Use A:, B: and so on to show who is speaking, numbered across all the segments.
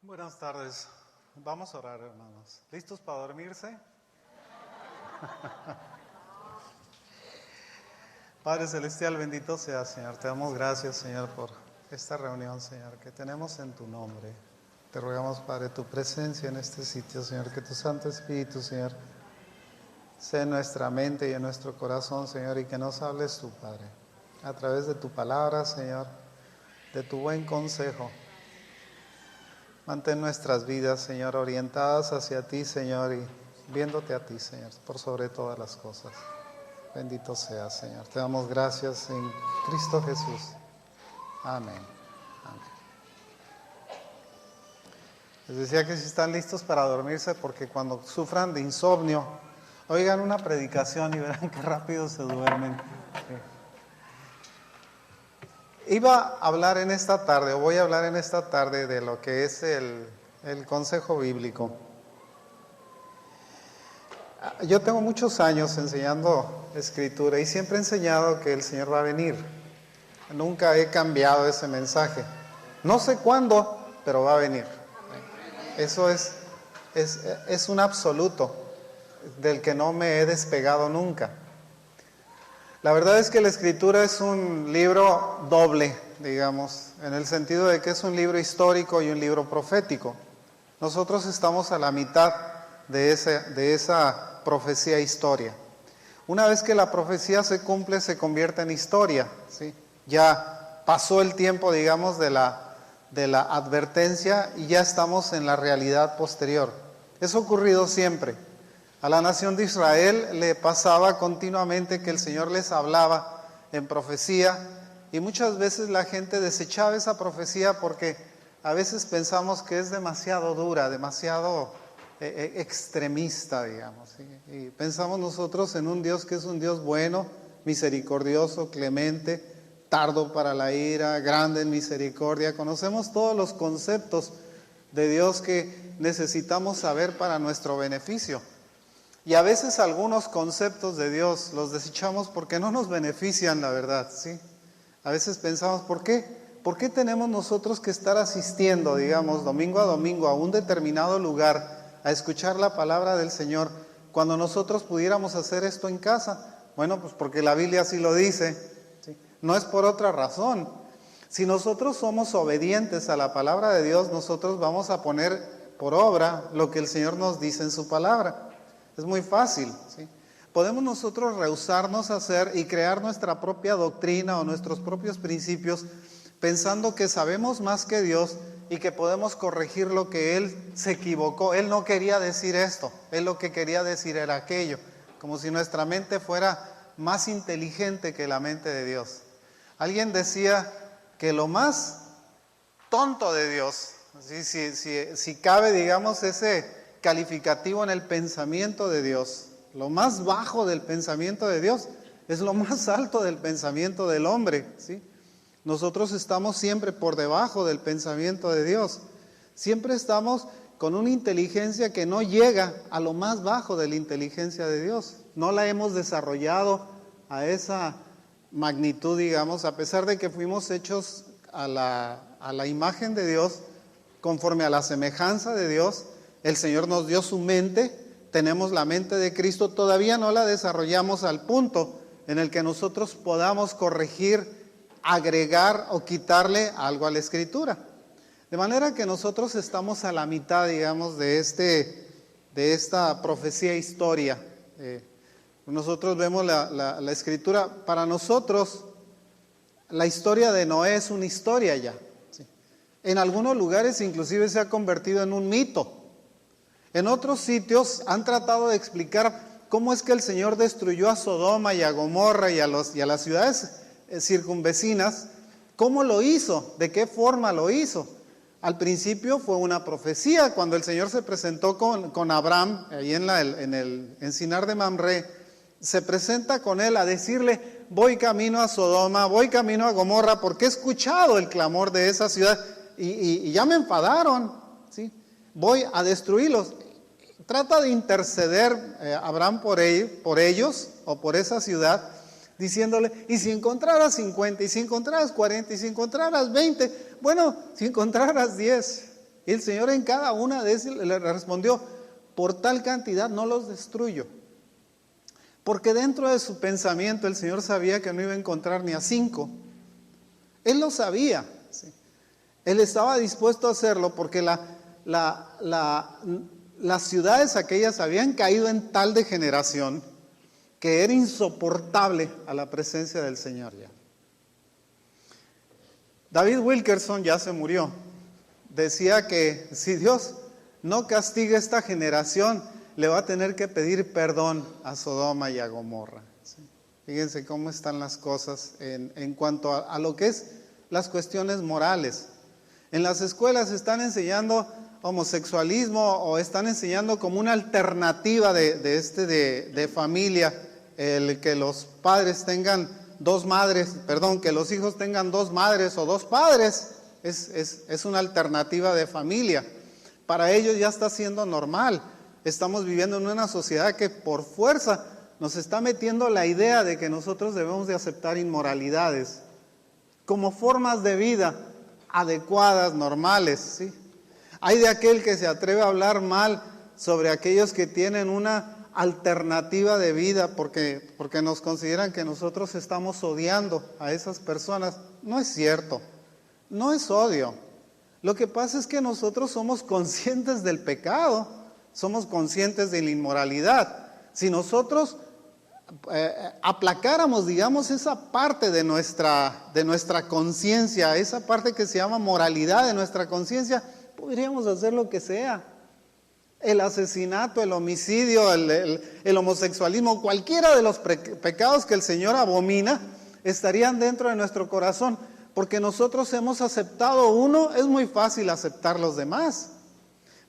A: Buenas tardes. Vamos a orar, hermanos. ¿Listos para dormirse? Padre Celestial, bendito sea, Señor. Te damos gracias, Señor, por esta reunión, Señor, que tenemos en tu nombre. Te rogamos, Padre, tu presencia en este sitio, Señor, que tu Santo Espíritu, Señor, sea en nuestra mente y en nuestro corazón, Señor, y que nos hables tú, Padre, a través de tu palabra, Señor, de tu buen consejo. Mantén nuestras vidas, Señor, orientadas hacia ti, Señor, y viéndote a ti, Señor, por sobre todas las cosas. Bendito seas, Señor. Te damos gracias en Cristo Jesús. Amén. Amén. Les decía que si están listos para dormirse, porque cuando sufran de insomnio, oigan una predicación y verán qué rápido se duermen. Sí. Iba a hablar en esta tarde, o voy a hablar en esta tarde de lo que es el consejo bíblico. Yo tengo muchos años enseñando escritura y siempre he enseñado que el Señor va a venir. Nunca he cambiado ese mensaje. No sé cuándo, pero va a venir. Eso es un absoluto del que no me he despegado nunca. La verdad es que la Escritura es un libro doble, digamos, en el sentido de que es un libro histórico y un libro profético. Nosotros estamos a la mitad de esa profecía historia. Una vez que la profecía se cumple, se convierte en historia, ¿sí? Ya pasó el tiempo, digamos, de la advertencia y ya estamos en la realidad posterior. Eso ha ocurrido siempre. A la nación de Israel le pasaba continuamente que el Señor les hablaba en profecía y muchas veces la gente desechaba esa profecía porque a veces pensamos que es demasiado dura, demasiado extremista, digamos, ¿sí? Y pensamos nosotros en un Dios que es un Dios bueno, misericordioso, clemente, tardo para la ira, grande en misericordia. Conocemos todos los conceptos de Dios que necesitamos saber para nuestro beneficio. Y a veces algunos conceptos de Dios los desechamos porque no nos benefician, la verdad, ¿sí? A veces pensamos, ¿por qué? ¿Por qué tenemos nosotros que estar asistiendo, digamos, domingo a domingo a un determinado lugar a escuchar la palabra del Señor cuando nosotros pudiéramos hacer esto en casa? Bueno, pues porque la Biblia así lo dice, ¿sí? No es por otra razón. Si nosotros somos obedientes a la palabra de Dios, nosotros vamos a poner por obra lo que el Señor nos dice en su palabra. Es muy fácil, ¿sí? Podemos nosotros rehusarnos a hacer y crear nuestra propia doctrina o nuestros propios principios pensando que sabemos más que Dios y que podemos corregir lo que Él se equivocó. Él no quería decir esto, Él lo que quería decir era aquello, como si nuestra mente fuera más inteligente que la mente de Dios. Alguien decía que lo más tonto de Dios, si cabe, digamos, ese calificativo en el pensamiento de Dios, lo más bajo del pensamiento de Dios es lo más alto del pensamiento del hombre, ¿sí? Nosotros estamos siempre por debajo del pensamiento de Dios. Siempre estamos con una inteligencia que no llega a lo más bajo de la inteligencia de Dios. No la hemos desarrollado a esa magnitud, digamos, a pesar de que fuimos hechos a la imagen de Dios, conforme a la semejanza de Dios. El Señor nos dio su mente, tenemos la mente de Cristo, todavía no la desarrollamos al punto en el que nosotros podamos corregir, agregar o quitarle algo a la Escritura. De manera que nosotros estamos a la mitad, digamos, de esta profecía historia. Nosotros vemos la Escritura, para nosotros la historia de Noé es una historia ya, ¿sí? En algunos lugares inclusive se ha convertido en un mito. En otros sitios han tratado de explicar cómo es que el Señor destruyó a Sodoma y a Gomorra y a las ciudades circunvecinas. ¿Cómo lo hizo? ¿De qué forma lo hizo? Al principio fue una profecía. Cuando el Señor se presentó con Abraham, ahí en el encinar de Mamre, se presenta con él a decirle: voy camino a Sodoma, voy camino a Gomorra, porque he escuchado el clamor de esa ciudad y ya me enfadaron, ¿sí? Voy a destruirlos. Trata de interceder Abraham por ellos o por esa ciudad, diciéndole: y si encontraras 50, y si encontraras 40, y si encontraras 20, bueno, si encontraras 10, Y el Señor en cada una de esas le respondió, por tal cantidad no los destruyo. Porque dentro de su pensamiento el Señor sabía que no iba a encontrar ni a 5. Él lo sabía. ¿Sí? Él estaba dispuesto a hacerlo porque las ciudades aquellas habían caído en tal degeneración que era insoportable a la presencia del Señor ya. David Wilkerson ya se murió. Decía que si Dios no castiga esta generación, le va a tener que pedir perdón a Sodoma y a Gomorra. ¿Sí? Fíjense cómo están las cosas en cuanto a lo que es las cuestiones morales. En las escuelas están enseñando homosexualismo o están enseñando como una alternativa de familia, el que los padres tengan que los hijos tengan 2 madres o 2 padres, es una alternativa de familia. Para ellos ya está siendo normal. Estamos viviendo en una sociedad que por fuerza nos está metiendo la idea de que nosotros debemos de aceptar inmoralidades como formas de vida adecuadas, normales, ¿sí? Hay de aquel que se atreve a hablar mal sobre aquellos que tienen una alternativa de vida porque nos consideran que nosotros estamos odiando a esas personas. No es cierto, no es odio. Lo que pasa es que nosotros somos conscientes del pecado, somos conscientes de la inmoralidad. Si nosotros aplacáramos, digamos, esa parte de nuestra conciencia, esa parte que se llama moralidad de nuestra conciencia, podríamos hacer lo que sea. El asesinato, el homicidio, el homosexualismo, cualquiera de los pecados que el Señor abomina, estarían dentro de nuestro corazón. Porque nosotros hemos aceptado uno, es muy fácil aceptar los demás.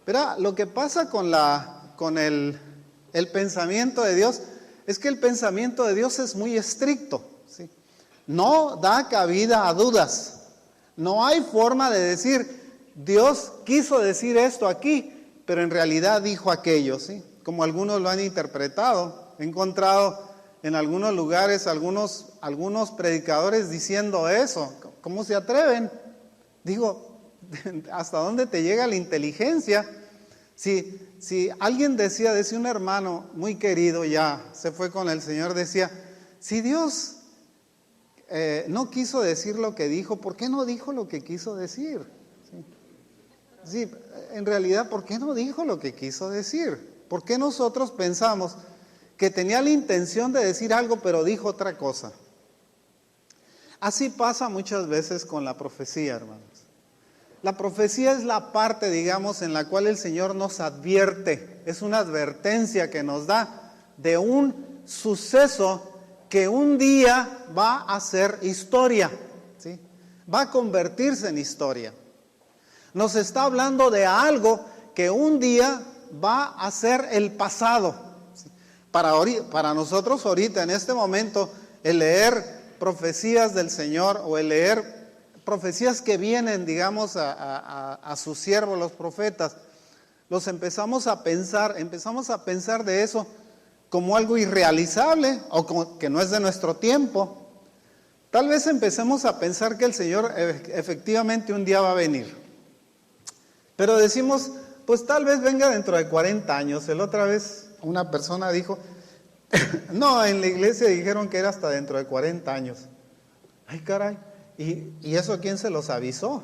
A: Pero lo que pasa con el pensamiento de Dios es que el pensamiento de Dios es muy estricto, ¿sí? No da cabida a dudas. No hay forma de decir, Dios quiso decir esto aquí, pero en realidad dijo aquello, ¿sí? Como algunos lo han interpretado. He encontrado en algunos lugares algunos predicadores diciendo eso. ¿Cómo se atreven? Digo, ¿hasta dónde te llega la inteligencia? Si alguien decía un hermano muy querido, ya se fue con el Señor, decía, si Dios no quiso decir lo que dijo, ¿por qué no dijo lo que quiso decir? Sí, en realidad, ¿por qué no dijo lo que quiso decir? ¿Por qué nosotros pensamos que tenía la intención de decir algo, pero dijo otra cosa? Así pasa muchas veces con la profecía, hermanos. La profecía es la parte, digamos, en la cual el Señor nos advierte. Es una advertencia que nos da de un suceso que un día va a ser historia, ¿sí? Va a convertirse en historia. Nos está hablando de algo que un día va a ser el pasado. ¿Sí? Para nosotros ahorita, en este momento, el leer profecías del Señor o el leer profecías que vienen, digamos, a sus siervos, los profetas, los empezamos a pensar de eso como algo irrealizable o como que no es de nuestro tiempo. Tal vez empecemos a pensar que el Señor efectivamente un día va a venir. Pero decimos, pues tal vez venga dentro de 40 años. La otra vez una persona dijo, no, en la iglesia dijeron que era hasta dentro de 40 años. Ay, caray. ¿Y eso quién se los avisó?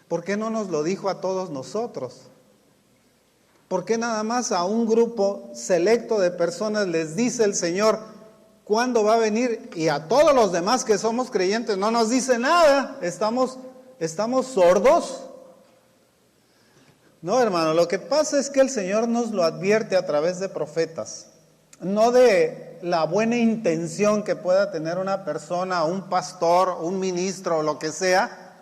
A: ¿Por qué no nos lo dijo a todos nosotros? ¿Por qué nada más a un grupo selecto de personas les dice el Señor cuándo va a venir y a todos los demás que somos creyentes no nos dice nada? ¿Estamos sordos? No, hermano, lo que pasa es que el Señor nos lo advierte a través de profetas, no de la buena intención que pueda tener una persona, un pastor, un ministro o lo que sea,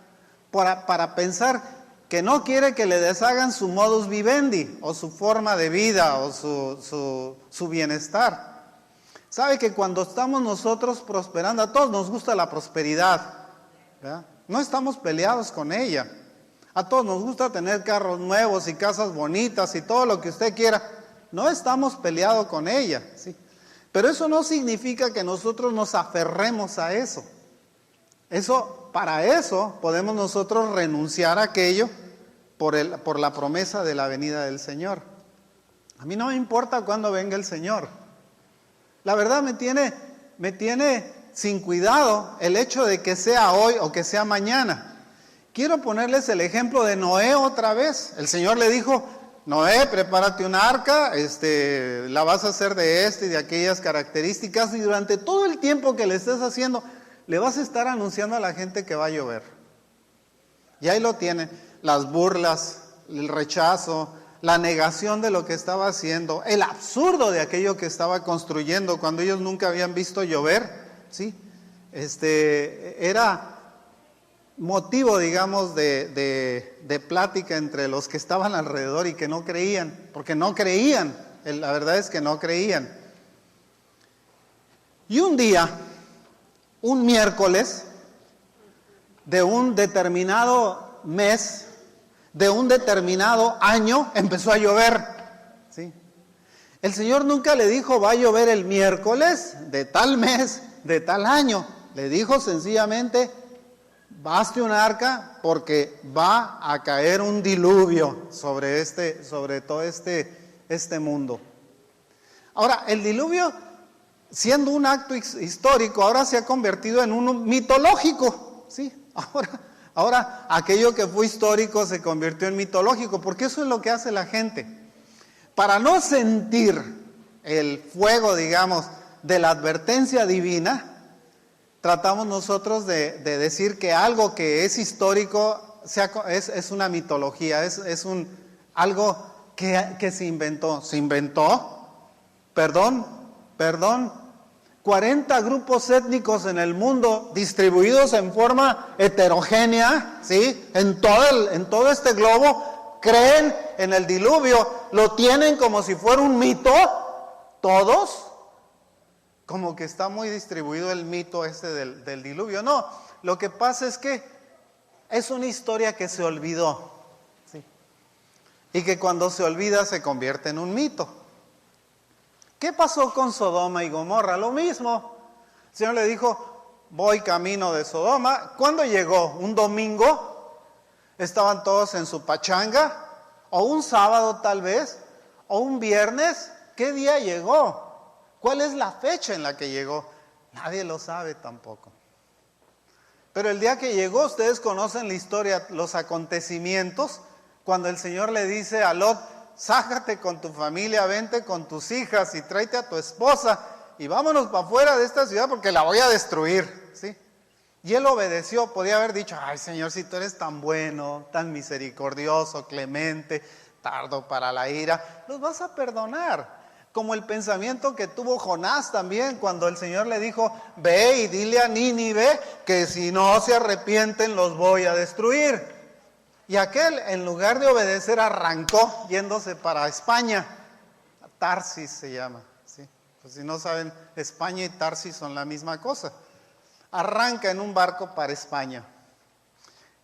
A: para pensar que no quiere que le deshagan su modus vivendi o su forma de vida o su bienestar. Sabe que cuando estamos nosotros prosperando, a todos nos gusta la prosperidad, ¿verdad? No estamos peleados con ella. A todos nos gusta tener carros nuevos y casas bonitas y todo lo que usted quiera. No estamos peleados con ella, ¿sí? Pero eso no significa que nosotros nos aferremos a eso. Para eso podemos nosotros renunciar a aquello por la promesa de la venida del Señor. A mí no me importa cuándo venga el Señor. La verdad me tiene sin cuidado el hecho de que sea hoy o que sea mañana. Quiero ponerles el ejemplo de Noé otra vez. El Señor le dijo: Noé, prepárate una arca, la vas a hacer de y de aquellas características, y durante todo el tiempo que le estés haciendo, le vas a estar anunciando a la gente que va a llover. Y ahí lo tienen, las burlas, el rechazo, la negación de lo que estaba haciendo, el absurdo de aquello que estaba construyendo cuando ellos nunca habían visto llover, ¿sí? Era motivo, digamos, de plática entre los que estaban alrededor y que no creían, porque no creían, la verdad es que no creían. Y un día, un miércoles de un determinado mes, de un determinado año, empezó a llover, ¿sí? El Señor nunca le dijo: va a llover el miércoles de tal mes, de tal año. Le dijo sencillamente: baste un arca porque va a caer un diluvio sobre todo este mundo. Ahora, el diluvio, siendo un acto histórico, ahora se ha convertido en uno mitológico, ¿sí? Ahora aquello que fue histórico se convirtió en mitológico, porque eso es lo que hace la gente. Para no sentir el fuego, digamos, de la advertencia divina, tratamos nosotros de decir que algo que es histórico es una mitología, es algo que se inventó. ¿Se inventó? Perdón. 40 grupos étnicos en el mundo, distribuidos en forma heterogénea, ¿sí? En todo este globo, creen en el diluvio, lo tienen como si fuera un mito, todos. Como que está muy distribuido el mito del diluvio. No, lo que pasa es que es una historia que se olvidó, ¿sí? Y que cuando se olvida se convierte en un mito. ¿Qué pasó con Sodoma y Gomorra? Lo mismo. El Señor le dijo: voy camino de Sodoma. ¿Cuándo llegó? ¿Un domingo? ¿Estaban todos en su pachanga? ¿O un sábado tal vez? ¿O un viernes? ¿Qué día llegó? ¿Cuál es la fecha en la que llegó? Nadie lo sabe tampoco. Pero el día que llegó, ustedes conocen la historia, los acontecimientos, cuando el Señor le dice a Lot: sácate con tu familia, vente con tus hijas y tráete a tu esposa y vámonos para afuera de esta ciudad porque la voy a destruir, ¿sí? Y él obedeció. Podía haber dicho: ay, Señor, si tú eres tan bueno, tan misericordioso, clemente, tardo para la ira, los vas a perdonar. Como el pensamiento que tuvo Jonás también cuando el Señor le dijo: ve y dile a Nínive que si no se arrepienten los voy a destruir. Y aquel, en lugar de obedecer, arrancó yéndose para España. Tarsis se llama, ¿sí? Pues si no saben, España y Tarsis son la misma cosa. Arranca en un barco para España.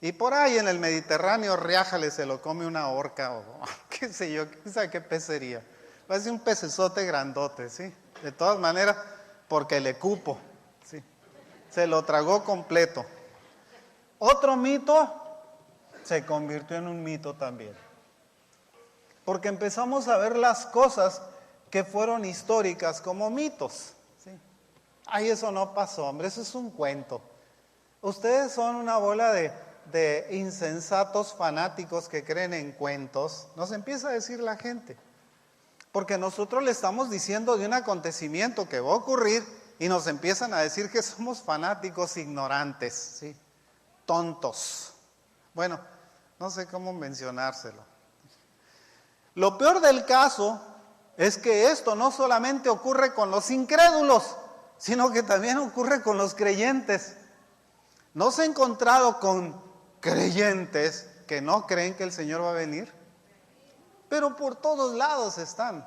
A: Y por ahí en el Mediterráneo, riájale, se lo come una orca o qué sé yo, quién sabe qué pez sería. Parece un pecesote grandote, ¿sí? De todas maneras, porque le cupo, ¿sí? Se lo tragó completo. Otro mito se convirtió en un mito también. Porque empezamos a ver las cosas que fueron históricas como mitos, ¿sí? Ay, eso no pasó, hombre, eso es un cuento. Ustedes son una bola de insensatos fanáticos que creen en cuentos, nos empieza a decir la gente. Porque nosotros le estamos diciendo de un acontecimiento que va a ocurrir y nos empiezan a decir que somos fanáticos ignorantes, ¿sí? Tontos. Bueno, no sé cómo mencionárselo. Lo peor del caso es que esto no solamente ocurre con los incrédulos, sino que también ocurre con los creyentes. ¿No se ha encontrado con creyentes que no creen que el Señor va a venir? Pero por todos lados están.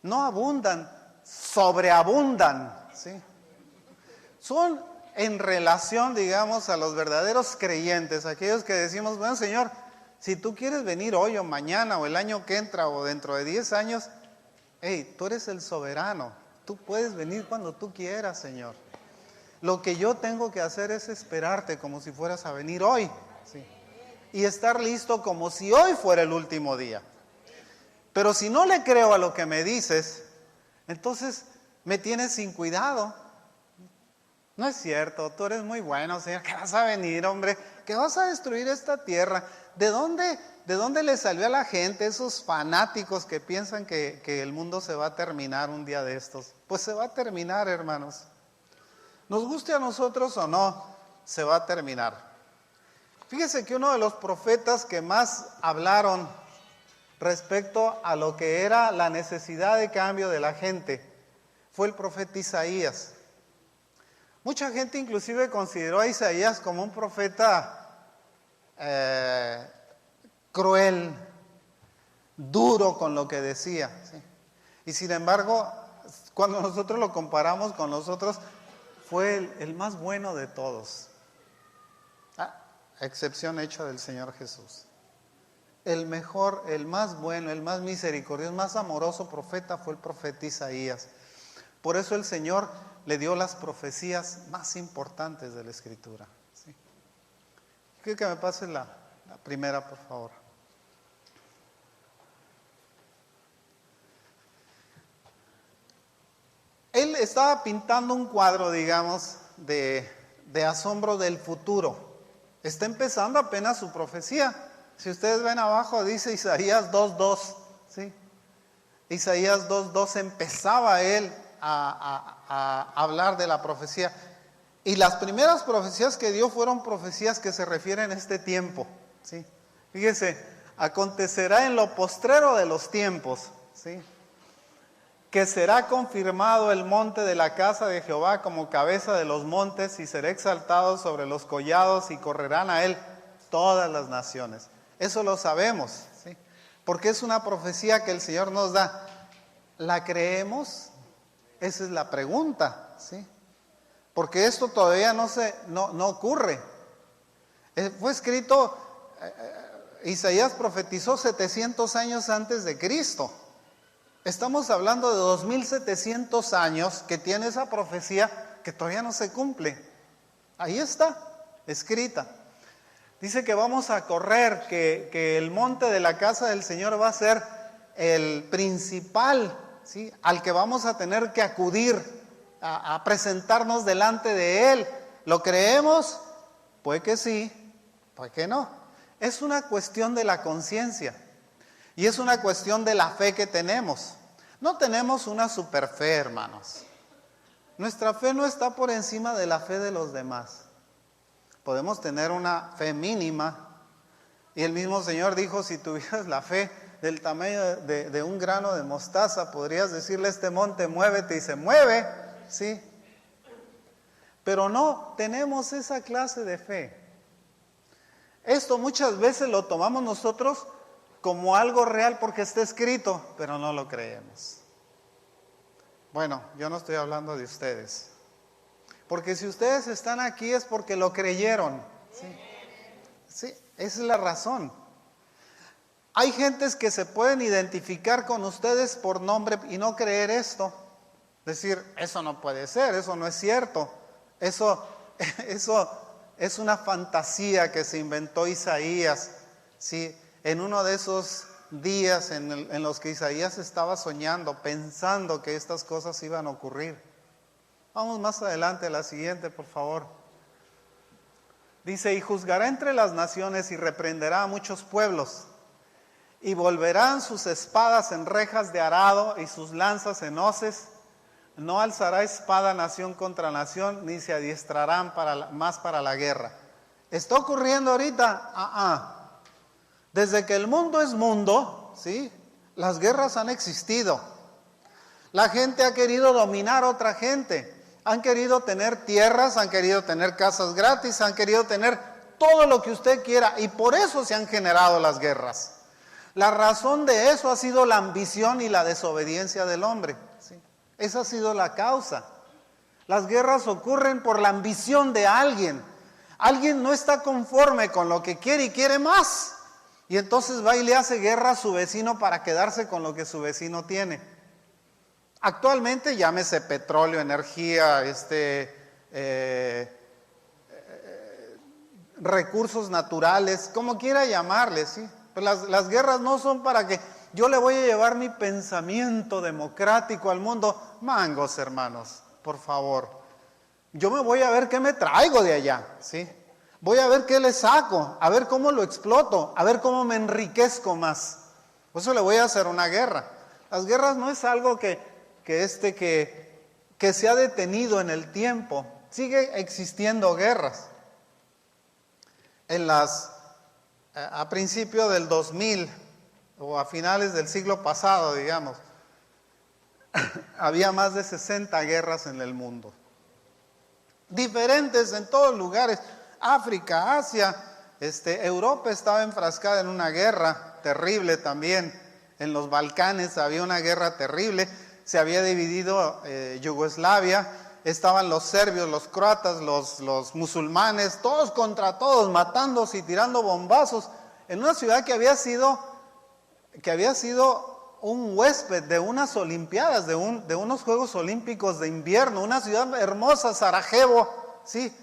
A: No abundan, sobreabundan, ¿sí? Son en relación, digamos, a los verdaderos creyentes, aquellos que decimos: bueno, Señor, si tú quieres venir hoy o mañana o el año que entra o dentro de 10 años, hey, tú eres el soberano, tú puedes venir cuando tú quieras, Señor. Lo que yo tengo que hacer es esperarte como si fueras a venir hoy, ¿sí? y estar listo como si hoy fuera el último día. Pero si no le creo a lo que me dices, entonces me tienes sin cuidado. No es cierto, tú eres muy bueno, Señor, que vas a venir, hombre, que vas a destruir esta tierra. ¿De dónde le salió a la gente esos fanáticos que piensan que el mundo se va a terminar un día de estos? Pues se va a terminar, hermanos. Nos guste a nosotros o no, se va a terminar. Fíjese que uno de los profetas que más hablaron respecto a lo que era la necesidad de cambio de la gente fue el profeta Isaías. Mucha gente inclusive consideró a Isaías como un profeta cruel, duro con lo que decía, ¿sí? Y sin embargo, cuando nosotros lo comparamos con los otros, fue el más bueno de todos. Excepción hecha del Señor Jesús. El mejor, el más bueno, el más misericordioso, el más amoroso profeta fue el profeta Isaías. Por eso el Señor le dio las profecías más importantes de la Escritura. ¿Sí? Quiero que me pase la primera, por favor. Él estaba pintando un cuadro, digamos, de asombro del futuro. Está empezando apenas su profecía. Si ustedes ven abajo, dice Isaías 2:2. ¿Sí? Isaías 2:2 empezaba él a hablar de la profecía. Y las primeras profecías que dio fueron profecías que se refieren a este tiempo. ¿Sí? Fíjese, acontecerá en lo postrero de los tiempos, ¿sí?, que será confirmado el monte de la casa de Jehová como cabeza de los montes, y será exaltado sobre los collados, y correrán a él todas las naciones. Eso lo sabemos, ¿sí?, porque es una profecía que el Señor nos da. ¿La creemos? Esa es la pregunta, ¿sí? Porque esto todavía no ocurre. Fue escrito, Isaías profetizó 700 años antes de Cristo. Estamos hablando de 2700 años que tiene esa profecía que todavía no se cumple. Ahí está, escrita. Dice que vamos a correr, que el monte de la casa del Señor va a ser el principal, ¿sí?, al que vamos a tener que acudir a presentarnos delante de Él. ¿Lo creemos? Puede que sí, puede que no. Es una cuestión de la conciencia. Y es una cuestión de la fe que tenemos. No tenemos una super fe, hermanos. Nuestra fe no está por encima de la fe de los demás. Podemos tener una fe mínima. Y el mismo Señor dijo, si tuvieras la fe del tamaño de un grano de mostaza, podrías decirle a este monte, muévete, y se mueve, ¿sí? Pero no tenemos esa clase de fe. Esto muchas veces lo tomamos nosotros como algo real porque está escrito, pero no lo creemos. Bueno, yo no estoy hablando de ustedes, porque si ustedes están aquí es porque lo creyeron. Sí, sí, esa es la razón. Hay gentes que se pueden identificar con ustedes por nombre y no creer esto. Decir, eso no puede ser, eso no es cierto, eso es una fantasía que se inventó Isaías, ¿sí?, en uno de esos días en los que Isaías estaba soñando, pensando que estas cosas iban a ocurrir. Vamos más adelante a la siguiente, por favor. Dice, y juzgará entre las naciones y reprenderá a muchos pueblos, y volverán sus espadas en rejas de arado y sus lanzas en hoces. No alzará espada nación contra nación, ni se adiestrarán más para la guerra. ¿Está ocurriendo ahorita? Desde que el mundo es mundo, ¿sí?, las guerras han existido. La gente ha querido dominar a otra gente. Han querido tener tierras, han querido tener casas gratis, han querido tener todo lo que usted quiera. Y por eso se han generado las guerras. La razón de eso ha sido la ambición y la desobediencia del hombre, ¿sí? Esa ha sido la causa. Las guerras ocurren por la ambición de alguien. Alguien no está conforme con lo que quiere y quiere más. Y entonces va y le hace guerra a su vecino para quedarse con lo que su vecino tiene. Actualmente llámese petróleo, energía, recursos naturales, como quiera llamarle, ¿sí? Pero las guerras no son para que yo le voy a llevar mi pensamiento democrático al mundo. Mangos, hermanos, por favor. Yo me voy a ver qué me traigo de allá, ¿sí? Voy a ver qué le saco, a ver cómo lo exploto, a ver cómo me enriquezco más. Por eso le voy a hacer una guerra. Las guerras no es algo que se ha detenido en el tiempo. Sigue existiendo guerras. A principios del 2000 o a finales del siglo pasado, digamos, había más de 60 guerras en el mundo. Diferentes en todos lugares. África, Asia, Europa estaba enfrascada en una guerra terrible también. En los Balcanes había una guerra terrible. Se había dividido Yugoslavia. Estaban los serbios, los croatas, los musulmanes, todos contra todos, matándose y tirando bombazos. En una ciudad que había sido un huésped de unas olimpiadas, de unos Juegos Olímpicos de invierno. Una ciudad hermosa, Sarajevo, ¿sí?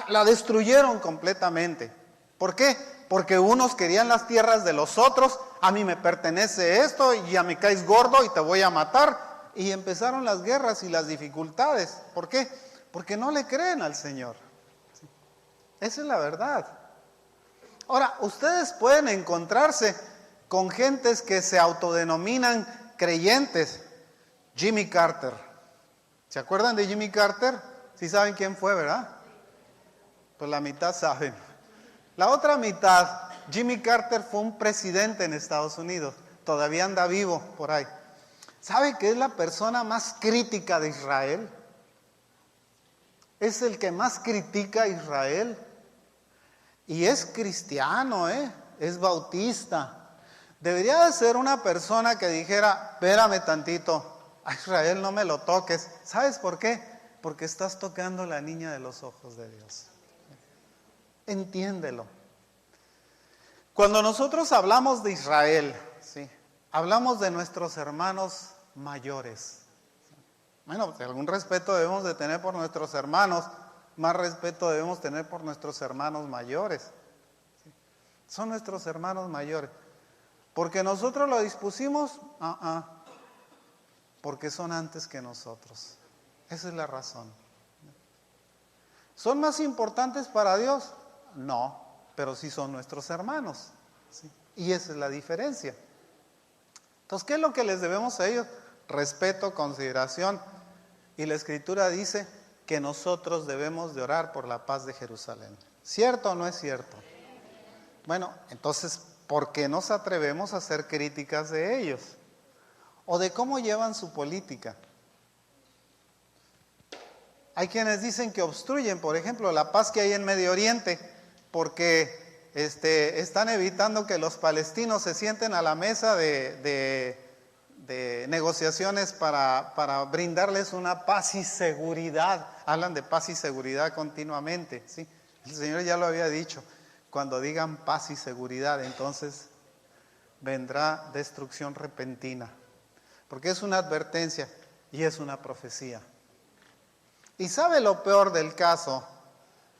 A: La destruyeron completamente. ¿Por qué? Porque unos querían las tierras de los otros. A mí me pertenece esto y ya me caes gordo y te voy a matar. Y empezaron las guerras y las dificultades. ¿Por qué? Porque no le creen al Señor. Esa es la verdad. Ahora, ustedes pueden encontrarse con gentes que se autodenominan creyentes. Jimmy Carter. ¿Se acuerdan de Jimmy Carter? Sí saben quién fue, ¿verdad? Pues la mitad saben. La otra mitad, Jimmy Carter fue un presidente en Estados Unidos. Todavía anda vivo por ahí. ¿Sabe que es la persona más crítica de Israel? Es el que más critica a Israel. Y es cristiano, es bautista. Debería de ser una persona que dijera, espérame tantito, a Israel no me lo toques. ¿Sabes por qué? Porque estás tocando la niña de los ojos de Dios. Entiéndelo. Cuando nosotros hablamos de Israel, ¿sí? Hablamos de nuestros hermanos mayores. Bueno, algún respeto debemos de tener por nuestros hermanos, más respeto debemos tener por nuestros hermanos mayores. ¿Sí? Son nuestros hermanos mayores. ¿Porque nosotros lo dispusimos? Porque son antes que nosotros. Esa es la razón. ¿Son más importantes para Dios? No, pero sí son nuestros hermanos. ¿Sí? Y esa es la diferencia. Entonces, ¿qué es lo que les debemos a ellos? Respeto, consideración. Y la Escritura dice que nosotros debemos de orar por la paz de Jerusalén. ¿Cierto o no es cierto? Bueno, entonces, ¿por qué nos atrevemos a hacer críticas de ellos? O de cómo llevan su política. Hay quienes dicen que obstruyen, por ejemplo, la paz que hay en Medio Oriente, porque están evitando que los palestinos se sienten a la mesa de negociaciones para brindarles una paz y seguridad. Hablan de paz y seguridad continuamente, ¿sí? El Señor ya lo había dicho. Cuando digan paz y seguridad, entonces vendrá destrucción repentina. Porque es una advertencia y es una profecía. Y sabe lo peor del caso,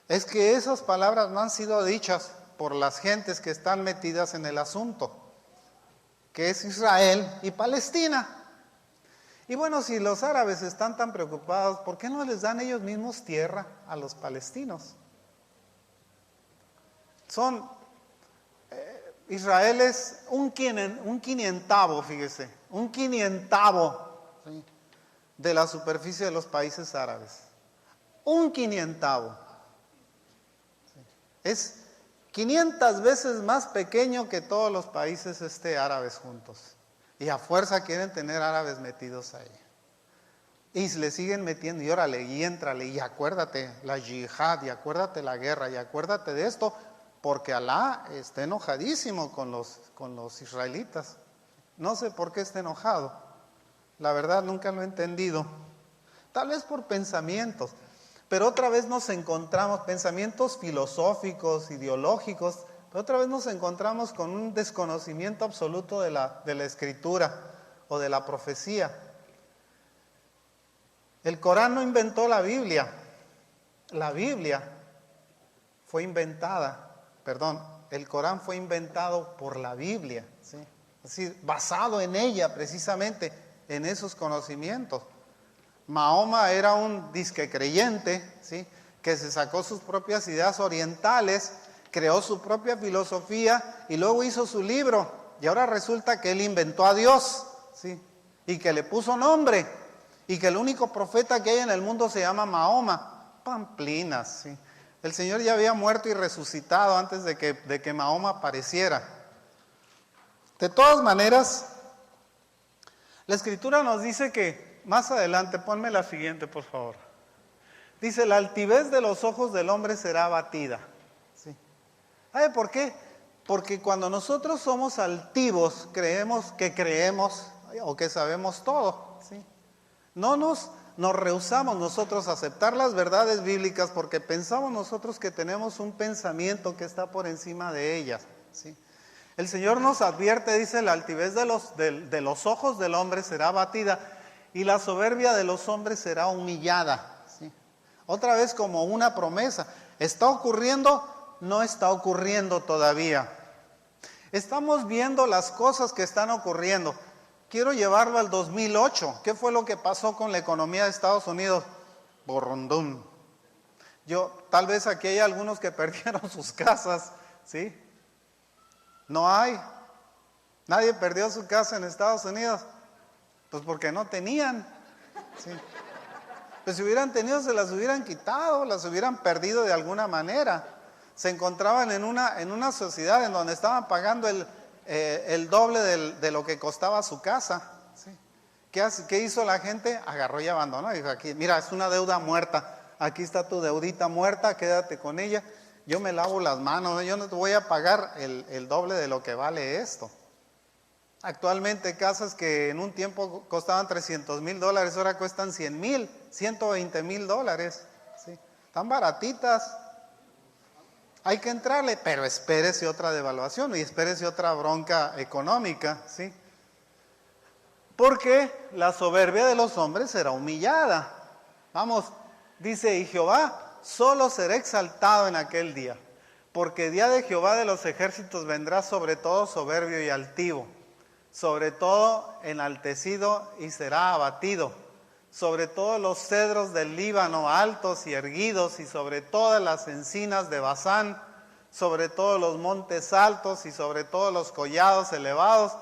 A: es que esas palabras no han sido dichas por las gentes que están metidas en el asunto, que es Israel y Palestina. Y bueno, si los árabes están tan preocupados, ¿por qué no les dan ellos mismos tierra a los palestinos? Israel es un quinientavo, fíjese, un quinientavo, ¿sí?, de la superficie de los países árabes. Un quinientavo. ¿Sí? Es 500 veces más pequeño que todos los países árabes juntos. Y a fuerza quieren tener árabes metidos ahí. Y le siguen metiendo, y órale, y éntrale, y acuérdate la yihad, y acuérdate la guerra, y acuérdate de esto, porque Alá está enojadísimo con los israelitas. No sé por qué está enojado. La verdad nunca lo he entendido. Tal vez por pensamientos. Pero otra vez nos encontramos, pensamientos filosóficos, ideológicos, pero otra vez nos encontramos con un desconocimiento absoluto de la Escritura o de la profecía. El Corán no inventó la Biblia. La Biblia fue inventada, perdón, el Corán fue inventado por la Biblia, ¿sí? Es decir, basado en ella precisamente, en esos conocimientos. Mahoma era un disque creyente, ¿sí? Que se sacó sus propias ideas orientales, creó su propia filosofía y luego hizo su libro. Y ahora resulta que él inventó a Dios, ¿sí? Y que le puso nombre, y que el único profeta que hay en el mundo se llama Mahoma. Pamplinas, ¿sí? El Señor ya había muerto y resucitado antes de que Mahoma apareciera. De todas maneras, la Escritura nos dice que, más adelante, ponme la siguiente, por favor. Dice, la altivez de los ojos del hombre será abatida. ¿Sí? ¿Sabe por qué? Porque cuando nosotros somos altivos, creemos o que sabemos todo. ¿Sí? No nos rehusamos nosotros a aceptar las verdades bíblicas porque pensamos nosotros que tenemos un pensamiento que está por encima de ellas. ¿Sí? El Señor nos advierte, dice, la altivez de los ojos del hombre será abatida y la soberbia de los hombres será humillada. ¿Sí? Otra vez como una promesa. ¿Está ocurriendo? No está ocurriendo todavía. Estamos viendo las cosas que están ocurriendo. Quiero llevarlo al 2008. ¿Qué fue lo que pasó con la economía de Estados Unidos? Borrondún. Tal vez aquí hay algunos que perdieron sus casas, ¿sí? No hay. Nadie perdió su casa en Estados Unidos. Pues porque no tenían. ¿Sí? Pues si hubieran tenido, se las hubieran quitado, las hubieran perdido de alguna manera. Se encontraban en una sociedad en donde estaban pagando el doble de lo que costaba su casa. ¿Sí? ¿Qué hizo la gente? Agarró y abandonó. Dijo, aquí, mira, es una deuda muerta. Aquí está tu deudita muerta, quédate con ella. Yo me lavo las manos, yo no te voy a pagar el doble de lo que vale esto. Actualmente casas que en un tiempo costaban $300,000, ahora cuestan $100,000, $120,000. ¿Sí? Están baratitas. Hay que entrarle, pero espérese otra devaluación y espérese otra bronca económica, ¿sí? Porque la soberbia de los hombres será humillada. Vamos, dice, y Jehová solo será exaltado en aquel día, porque día de Jehová de los ejércitos vendrá sobre todo soberbio y altivo, sobre todo enaltecido y será abatido, sobre todos los cedros del Líbano altos y erguidos, y sobre todas las encinas de Basán, sobre todos los montes altos y sobre todos los collados elevados,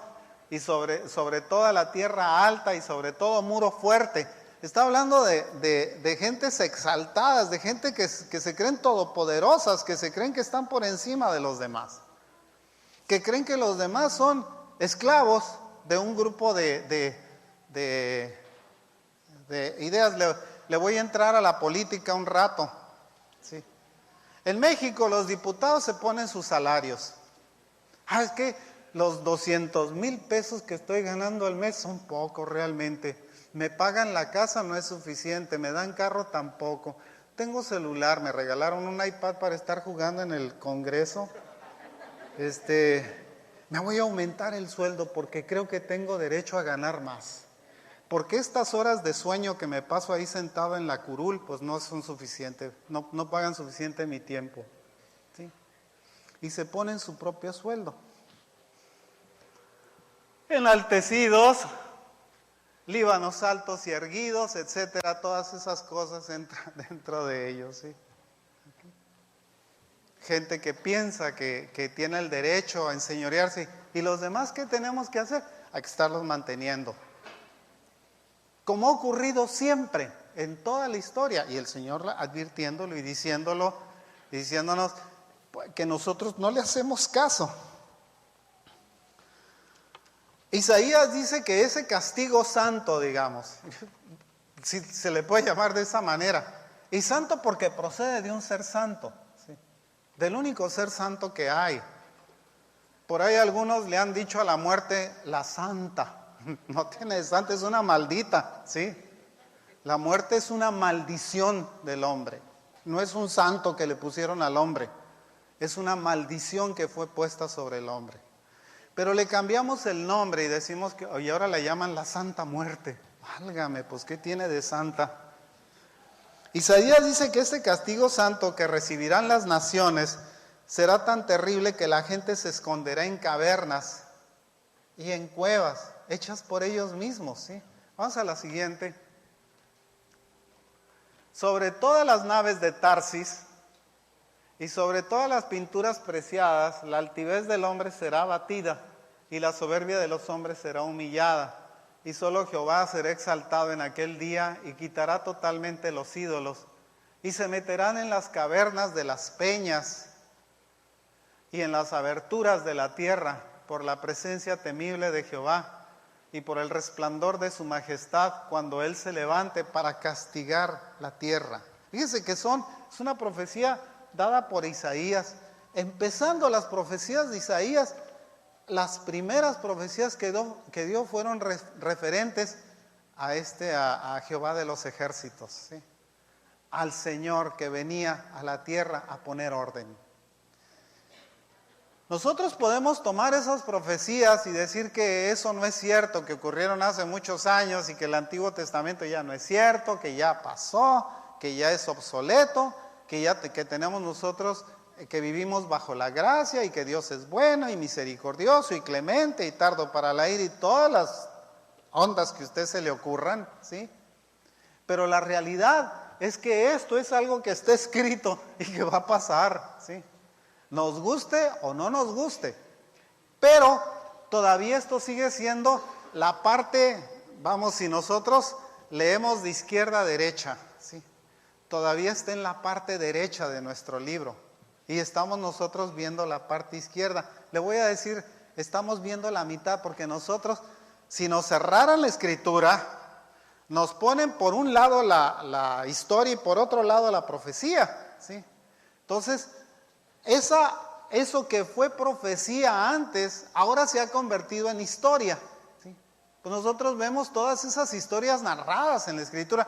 A: y sobre toda la tierra alta y sobre todo muro fuerte. Está hablando de gentes exaltadas, de gente que se creen todopoderosas, que se creen que están por encima de los demás, que creen que los demás son esclavos de un grupo de ideas. Le voy a entrar a la política un rato. ¿Sí? En México los diputados se ponen sus salarios. Es que los 200,000 pesos que estoy ganando al mes son pocos realmente. Me pagan la casa, no es suficiente. Me dan carro, tampoco. Tengo celular, me regalaron un iPad para estar jugando en el Congreso. Me voy a aumentar el sueldo porque creo que tengo derecho a ganar más. Porque estas horas de sueño que me paso ahí sentado en la curul, pues no son suficientes, no pagan suficiente mi tiempo. ¿Sí? Y se ponen su propio sueldo. Enaltecidos, Líbanos altos y erguidos, etcétera, todas esas cosas entran dentro de ellos, ¿sí? Gente que piensa que tiene el derecho a enseñorearse. ¿Y los demás qué tenemos que hacer? Hay que estarlos manteniendo. Como ha ocurrido siempre en toda la historia. Y el Señor advirtiéndolo y diciéndonos que nosotros no le hacemos caso. Isaías dice que ese castigo santo, digamos, si se le puede llamar de esa manera, y santo porque procede de un ser santo, ¿sí? Del único ser santo que hay. Por ahí algunos le han dicho a la muerte la santa. No tiene santa, es una maldita, ¿sí? La muerte es una maldición del hombre, no es un santo que le pusieron al hombre, es una maldición que fue puesta sobre el hombre. Pero le cambiamos el nombre y decimos que y ahora la llaman la Santa Muerte. Válgame, pues ¿qué tiene de santa? Isaías dice que este castigo santo que recibirán las naciones será tan terrible que la gente se esconderá en cavernas y en cuevas hechas por ellos mismos, ¿sí? Vamos a la siguiente. Sobre todas las naves de Tarsis y sobre todas las pinturas preciadas, la altivez del hombre será abatida y la soberbia de los hombres será humillada. Y solo Jehová será exaltado en aquel día y quitará totalmente los ídolos. Y se meterán en las cavernas de las peñas y en las aberturas de la tierra por la presencia temible de Jehová y por el resplandor de su majestad cuando Él se levante para castigar la tierra. Fíjense que es una profecía dada por Isaías. Empezando las profecías de Isaías, las primeras profecías que dio fueron referentes a Jehová de los ejércitos, ¿sí? Al Señor que venía a la tierra a poner orden. Nosotros podemos tomar esas profecías y decir que eso no es cierto, que ocurrieron hace muchos años y que el Antiguo Testamento ya no es cierto, que ya pasó, que ya es obsoleto, que tenemos nosotros que vivimos bajo la gracia y que Dios es bueno y misericordioso y clemente y tardo para la ira y todas las ondas que a usted se le ocurran, ¿sí? Pero la realidad es que esto es algo que está escrito y que va a pasar, ¿sí? Nos guste o no nos guste, pero todavía esto sigue siendo la parte, si nosotros leemos de izquierda a derecha, ¿sí? Todavía está en la parte derecha de nuestro libro y estamos nosotros viendo la parte izquierda. Le voy a decir, estamos viendo la mitad porque nosotros, si nos cerraran la escritura, nos ponen por un lado la historia y por otro lado la profecía, ¿sí? Entonces, eso que fue profecía antes, ahora se ha convertido en historia, ¿sí? Pues nosotros vemos todas esas historias narradas en la escritura.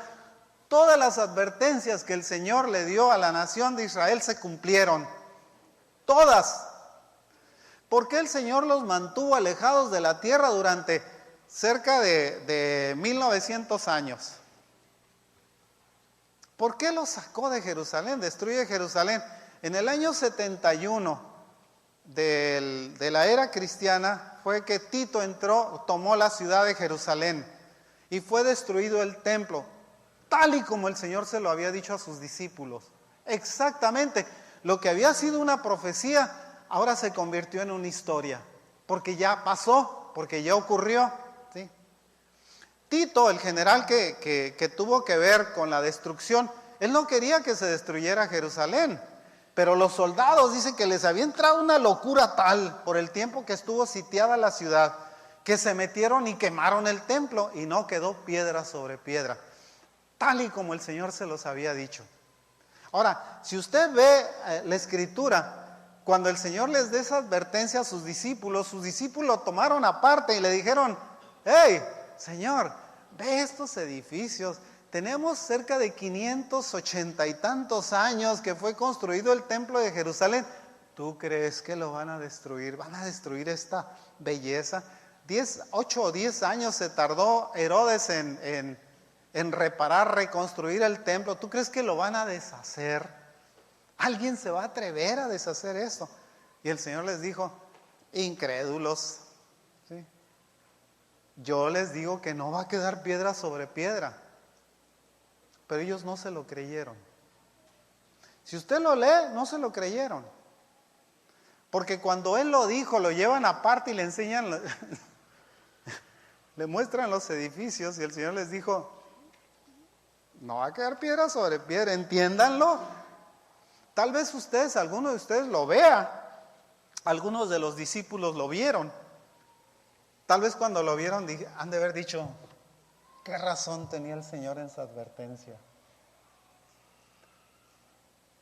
A: Todas las advertencias que el Señor le dio a la nación de Israel se cumplieron. Todas. ¿Por qué el Señor los mantuvo alejados de la tierra durante cerca de 1900 años? ¿Por qué los sacó de Jerusalén? Destruye Jerusalén. En el año 71 de la era cristiana fue que Tito tomó la ciudad de Jerusalén y fue destruido el templo, tal y como el Señor se lo había dicho a sus discípulos. Exactamente, lo que había sido una profecía, ahora se convirtió en una historia, porque ya pasó, porque ya ocurrió, ¿sí? Tito, el general que tuvo que ver con la destrucción, él no quería que se destruyera Jerusalén. Pero los soldados dicen que les había entrado una locura tal por el tiempo que estuvo sitiada la ciudad, que se metieron y quemaron el templo y no quedó piedra sobre piedra, tal y como el Señor se los había dicho. Ahora, si usted ve la escritura, cuando el Señor les dé esa advertencia a sus discípulos tomaron aparte y le dijeron: hey, Señor, ve estos edificios. Tenemos cerca de 580 y tantos años que fue construido el templo de Jerusalén. ¿Tú crees que lo van a destruir? ¿Van a destruir esta belleza? 8 o 10 años se tardó Herodes en reparar, reconstruir el templo. ¿Tú crees que lo van a deshacer? ¿Alguien se va a atrever a deshacer eso? Y el Señor les dijo: incrédulos, ¿sí? Yo les digo que no va a quedar piedra sobre piedra. Pero ellos no se lo creyeron. Si usted lo lee, no se lo creyeron. Porque cuando Él lo dijo, lo llevan aparte y le enseñan, le muestran los edificios y el Señor les dijo: no va a quedar piedra sobre piedra, entiéndanlo. Tal vez alguno de ustedes lo vea. Algunos de los discípulos lo vieron. Tal vez cuando lo vieron han de haber dicho: ¿qué razón tenía el Señor en su advertencia?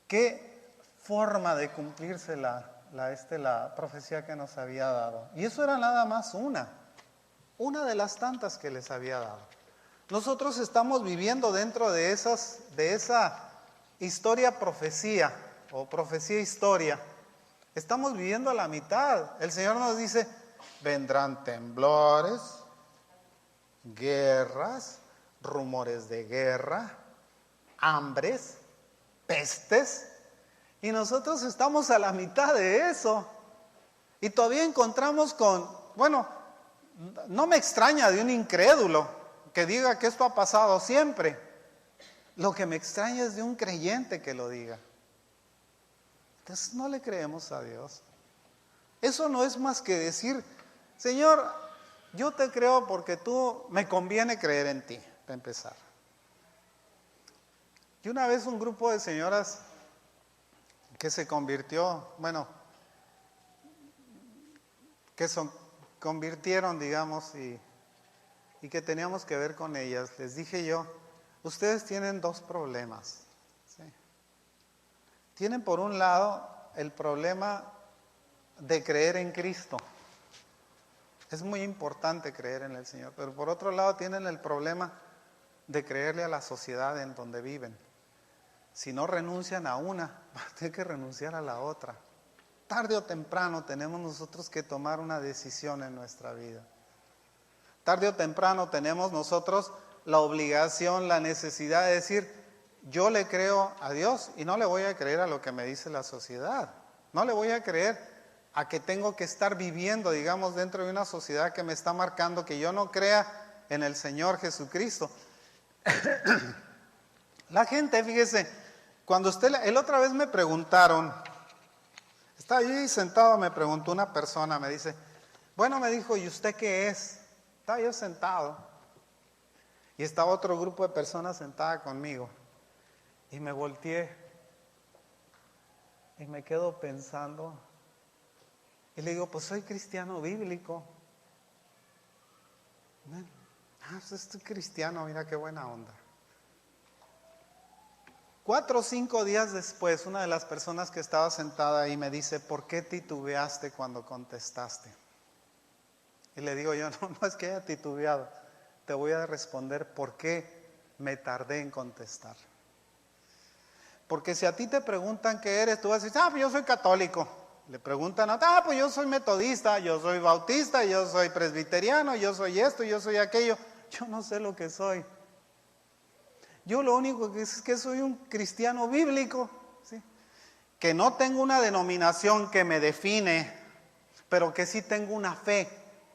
A: ¿Qué forma de cumplirse la profecía que nos había dado? Y eso era nada más una de las tantas que les había dado. Nosotros estamos viviendo dentro de esa historia profecía o profecía historia. Estamos viviendo a la mitad. El Señor nos dice: vendrán temblores, guerras, rumores de guerra, hambres, pestes, y nosotros estamos a la mitad de eso. Y todavía encontramos no me extraña de un incrédulo que diga que esto ha pasado siempre. Lo que me extraña es de un creyente que lo diga. Entonces no le creemos a Dios. Eso no es más que decir, Señor, yo te creo porque me conviene creer en ti, para empezar. Y una vez un grupo de señoras que se convirtió, convirtieron, digamos, y que teníamos que ver con ellas, les dije yo, ustedes tienen dos problemas. ¿Sí? Tienen por un lado el problema de creer en Cristo. Es muy importante creer en el Señor, pero por otro lado tienen el problema de creerle a la sociedad en donde viven. Si no renuncian a una, van a tener que renunciar a la otra. Tarde o temprano tenemos nosotros que tomar una decisión en nuestra vida. Tarde o temprano tenemos nosotros la obligación, la necesidad de decir, yo le creo a Dios y no le voy a creer a lo que me dice la sociedad. No le voy a creer a que tengo que estar viviendo, digamos, dentro de una sociedad que me está marcando que yo no crea en el Señor Jesucristo. La gente, fíjese, cuando el otra vez me preguntaron, estaba yo ahí sentado, me preguntó una persona, me dice, me dijo, ¿y usted qué es? Estaba yo sentado y estaba otro grupo de personas sentada conmigo y me volteé y me quedo pensando y le digo, pues soy cristiano bíblico. Pues estoy cristiano, mira qué buena onda. 4 o 5 días después, una de las personas que estaba sentada ahí me dice, ¿por qué titubeaste cuando contestaste? Y le digo yo, no es que haya titubeado, te voy a responder por qué me tardé en contestar. Porque si a ti te preguntan qué eres, tú vas a decir, pues yo soy católico. Le preguntan a pues yo soy metodista, yo soy bautista, yo soy presbiteriano, yo soy esto, yo soy aquello. Yo no sé lo que soy. Yo lo único que es que soy un cristiano bíblico, ¿sí? Que no tengo una denominación que me define, pero que sí tengo una fe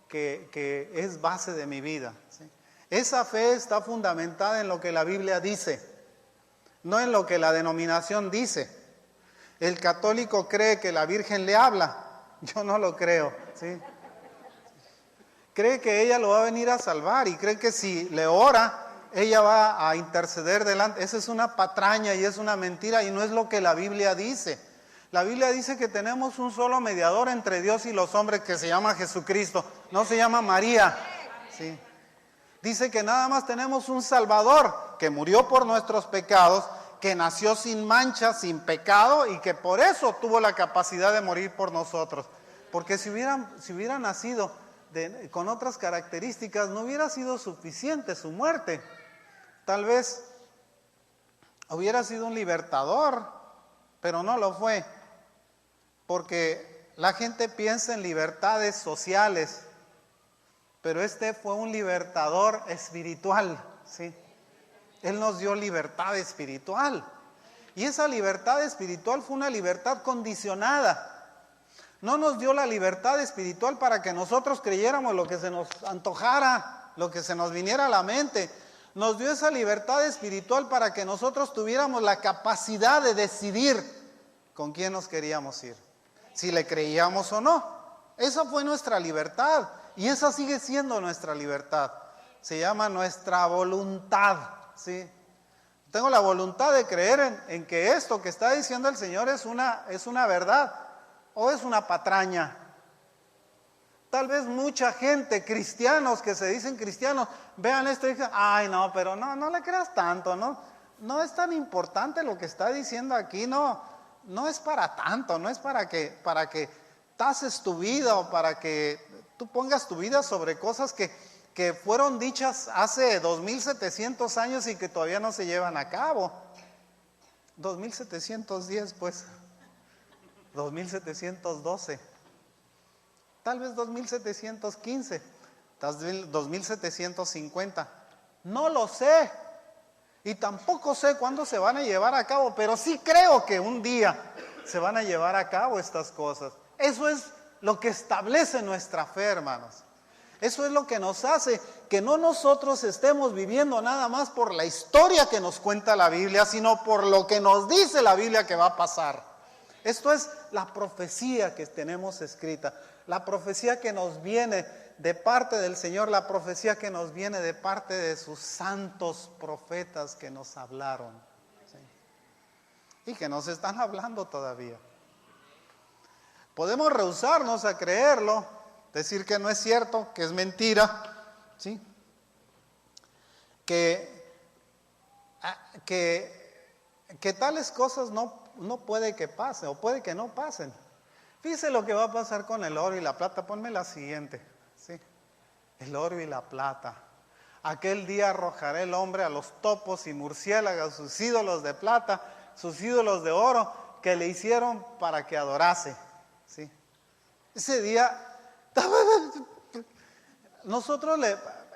A: que es base de mi vida, ¿sí? Esa fe está fundamentada en lo que la Biblia dice, no en lo que la denominación dice. El católico cree que la Virgen le habla, yo no lo creo, ¿sí? Cree que ella lo va a venir a salvar y cree que si le ora, ella va a interceder delante. Esa es una patraña y es una mentira y no es lo que la Biblia dice. La Biblia dice que tenemos un solo mediador entre Dios y los hombres que se llama Jesucristo, no se llama María, ¿sí? Dice que nada más tenemos un Salvador que murió por nuestros pecados, que nació sin mancha, sin pecado y que por eso tuvo la capacidad de morir por nosotros. Porque si hubiera nacido con otras características, no hubiera sido suficiente su muerte. Tal vez hubiera sido un libertador, pero no lo fue. Porque la gente piensa en libertades sociales, pero este fue un libertador espiritual, ¿sí? Él nos dio libertad espiritual. Y esa libertad espiritual fue una libertad condicionada. No nos dio la libertad espiritual para que nosotros creyéramos lo que se nos antojara, lo que se nos viniera a la mente. Nos dio esa libertad espiritual para que nosotros tuviéramos la capacidad de decidir con quién nos queríamos ir, si le creíamos o no. Esa fue nuestra libertad y esa sigue siendo nuestra libertad. Se llama nuestra voluntad, ¿sí? Tengo la voluntad de creer en que esto que está diciendo el Señor es una verdad o es una patraña. Tal vez mucha gente, cristianos que se dicen cristianos, vean esto y dicen, ay no, pero no le creas tanto, no es tan importante lo que está diciendo aquí, no es para tanto, no es para que tases tu vida o para que tú pongas tu vida sobre cosas que fueron dichas hace 2700 años y que todavía no se llevan a cabo. 2710 pues, 2712, tal vez 2715, tal vez 2750, no lo sé, Y tampoco sé cuándo se van a llevar a cabo, pero sí creo que un día se van a llevar a cabo estas cosas. Eso es lo que establece nuestra fe, hermanos. Eso es lo que nos hace que no nosotros estemos viviendo nada más por la historia que nos cuenta la Biblia, sino por lo que nos dice la Biblia que va a pasar. Esto es la profecía que tenemos escrita, la profecía que nos viene de parte del Señor, la profecía que nos viene de parte de sus santos profetas que nos hablaron, ¿sí? Y que nos están hablando todavía. Podemos rehusarnos a creerlo, decir que no es cierto, que es mentira, ¿sí? Que tales cosas no puede que pasen, o puede que no pasen. Fíjese lo que va a pasar con el oro y la plata. Ponme la siguiente, ¿sí? El oro y la plata. Aquel día arrojará el hombre a los topos y murciélagos, sus ídolos de plata, sus ídolos de oro, que le hicieron para que adorase, ¿sí? Ese día, nosotros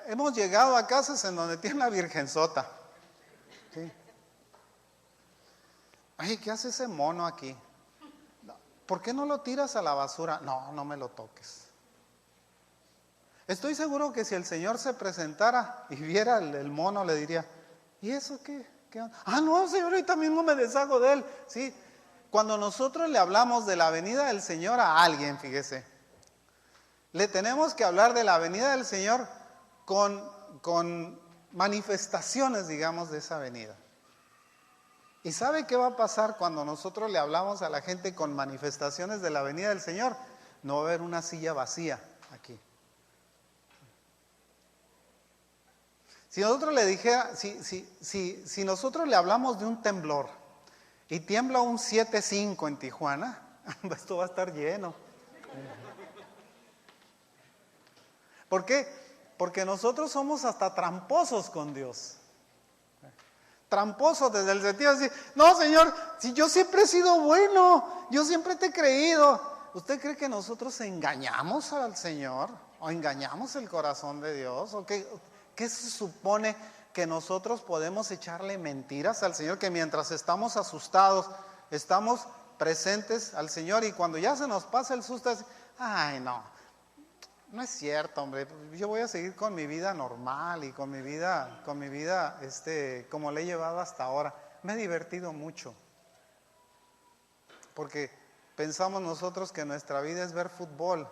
A: hemos llegado a casas en donde tiene la virgenzota, ¿sí? Ay, ¿qué hace ese mono aquí? ¿Por qué no lo tiras a la basura? No, no me lo toques. Estoy seguro que si el Señor se presentara y viera el mono, le diría, ¿y eso qué? Ah, no, Señor, ahorita mismo me deshago de él. Sí, cuando nosotros le hablamos de la venida del Señor a alguien, fíjese, le tenemos que hablar de la venida del Señor con manifestaciones, digamos, de esa venida. ¿Y sabe qué va a pasar cuando nosotros le hablamos a la gente con manifestaciones de la venida del Señor? No va a haber una silla vacía aquí. Si nosotros le dijera, si nosotros le hablamos de un temblor y tiembla un 7.5 en Tijuana, esto va a estar lleno. ¿Por qué? Porque nosotros somos hasta tramposos con Dios. Tramposos desde el sentido de decir, no, Señor, si yo siempre he sido bueno, yo siempre te he creído. ¿Usted cree que nosotros engañamos al Señor? ¿O engañamos el corazón de Dios? ¿O qué se supone que nosotros podemos echarle mentiras al Señor? Que mientras estamos asustados, estamos presentes al Señor y cuando ya se nos pasa el susto, ay, no es cierto, hombre, yo voy a seguir con mi vida normal y con mi vida, como le he llevado hasta ahora. Me he divertido mucho, porque pensamos nosotros que nuestra vida es ver fútbol,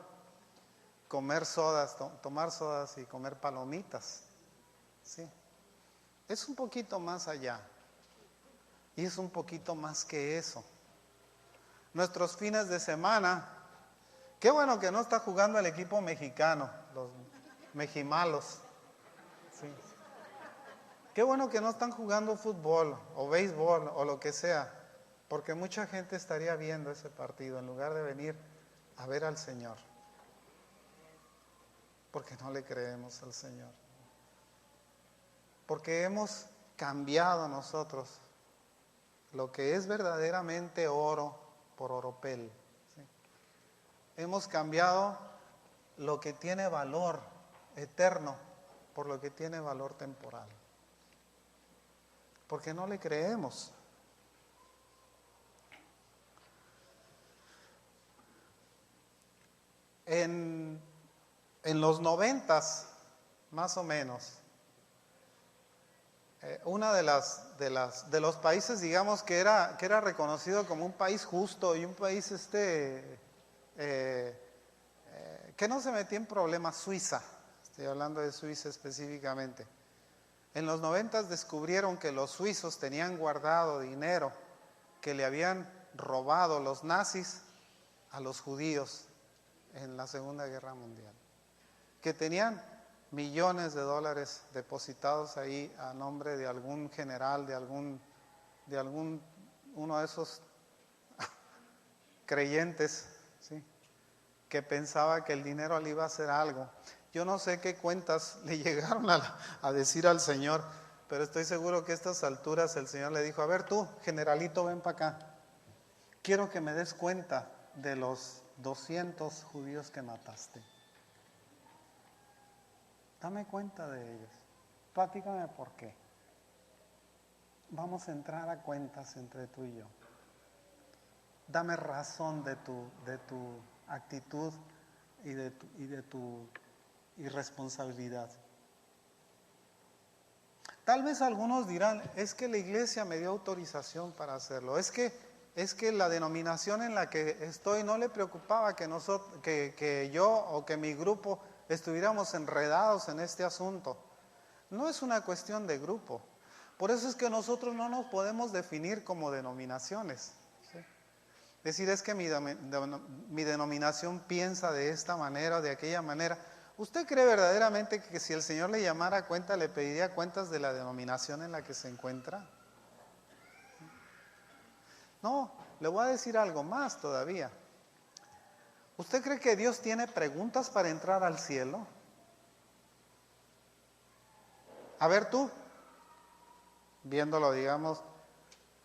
A: comer sodas, tomar sodas y comer palomitas, ¿sí? Es un poquito más allá, y es un poquito más que eso. Nuestros fines de semana, qué bueno que no está jugando el equipo mexicano, los meximalos. Sí. Qué bueno que no están jugando fútbol o béisbol o lo que sea, porque mucha gente estaría viendo ese partido en lugar de venir a ver al Señor. Porque no le creemos al Señor. Porque hemos cambiado nosotros lo que es verdaderamente oro por oropel. Hemos cambiado lo que tiene valor eterno por lo que tiene valor temporal. Porque no le creemos. En los 90s, más o menos, una de los países, digamos, que era reconocido como un país justo y un país que no se metía en problemas, Suiza, estoy hablando de Suiza específicamente. En los 90s descubrieron que los suizos tenían guardado dinero que le habían robado los nazis a los judíos en la Segunda Guerra Mundial, que tenían millones de dólares depositados ahí a nombre de algún general, uno de esos creyentes, ¿sí?, que pensaba que el dinero le iba a hacer algo. Yo no sé qué cuentas le llegaron a decir al Señor, pero estoy seguro que a estas alturas el Señor le dijo, a ver tú, generalito, ven para acá. Quiero que me des cuenta de los 200 judíos que mataste. Dame cuenta de ellos. Platícame por qué. vamos a entrar a cuentas entre tú y yo. Dame razón de tu actitud y de tu irresponsabilidad. Tal vez algunos dirán, es que la iglesia me dio autorización para hacerlo. Es que la denominación en la que estoy no le preocupaba que yo o que mi grupo estuviéramos enredados en este asunto. No es una cuestión de grupo. Por eso es que nosotros no nos podemos definir como denominaciones. ¿Sí? Decir es que mi denominación piensa de esta manera o de aquella manera. ¿Usted cree verdaderamente que si el Señor le llamara a cuenta, le pediría cuentas de la denominación en la que se encuentra? No, le voy a decir algo más todavía. ¿Usted cree que Dios tiene preguntas para entrar al cielo? A ver tú, viéndolo, digamos,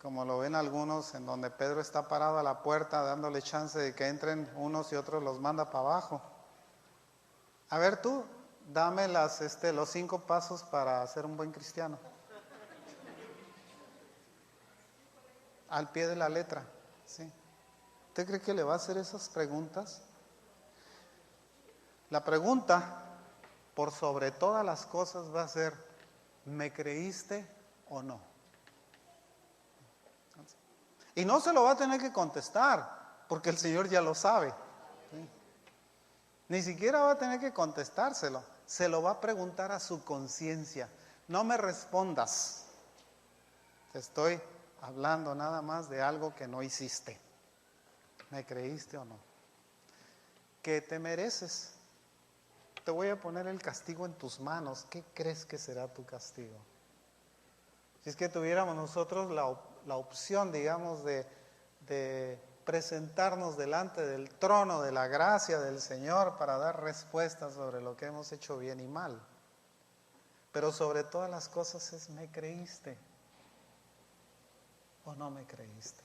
A: como lo ven algunos, en donde Pedro está parado a la puerta dándole chance de que entren unos y otros los manda para abajo. A ver tú, dame los 5 pasos para ser un buen cristiano. Al pie de la letra, ¿sí? ¿Usted cree que le va a hacer esas preguntas? La pregunta, por sobre todas las cosas, va a ser, ¿me creíste o no? Y no se lo va a tener que contestar, porque el Señor ya lo sabe. ¿Sí? Ni siquiera va a tener que contestárselo. Se lo va a preguntar a su conciencia. No me respondas. Te estoy hablando nada más de algo que no hiciste. ¿Me creíste o no? ¿Qué te mereces? Te voy a poner el castigo en tus manos. ¿Qué crees que será tu castigo? Si es que tuviéramos nosotros la opción, digamos, de presentarnos delante del trono de la gracia del Señor para dar respuestas sobre lo que hemos hecho bien y mal. Pero sobre todas las cosas es, ¿me creíste o no me creíste?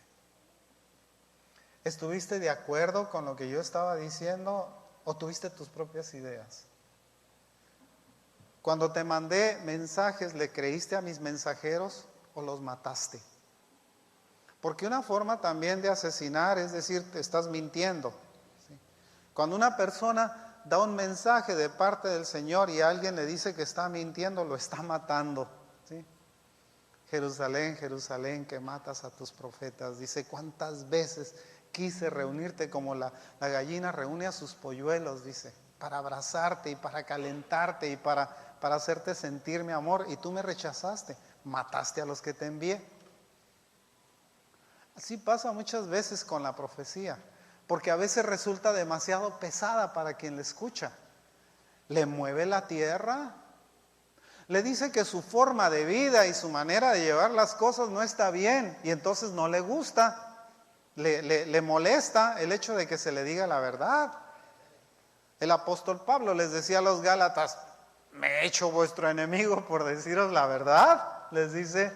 A: ¿Estuviste de acuerdo con lo que yo estaba diciendo o tuviste tus propias ideas? Cuando te mandé mensajes, ¿le creíste a mis mensajeros o los mataste? Porque una forma también de asesinar es decir, te estás mintiendo. ¿Sí? Cuando una persona da un mensaje de parte del Señor y alguien le dice que está mintiendo, lo está matando. ¿Sí? Jerusalén, Jerusalén, que matas a tus profetas. Dice, ¿cuántas veces quise reunirte como la gallina reúne a sus polluelos? Dice, para abrazarte y para calentarte y para hacerte sentir mi amor, y tú me rechazaste, mataste a los que te envié. Así pasa muchas veces con la profecía, porque a veces resulta demasiado pesada para quien la escucha. Le mueve la tierra, le dice que su forma de vida y su manera de llevar las cosas no está bien, y entonces no le gusta, le molesta el hecho de que se le diga la verdad. El apóstol Pablo les decía a los Gálatas, me he hecho vuestro enemigo por deciros la verdad. Les dice,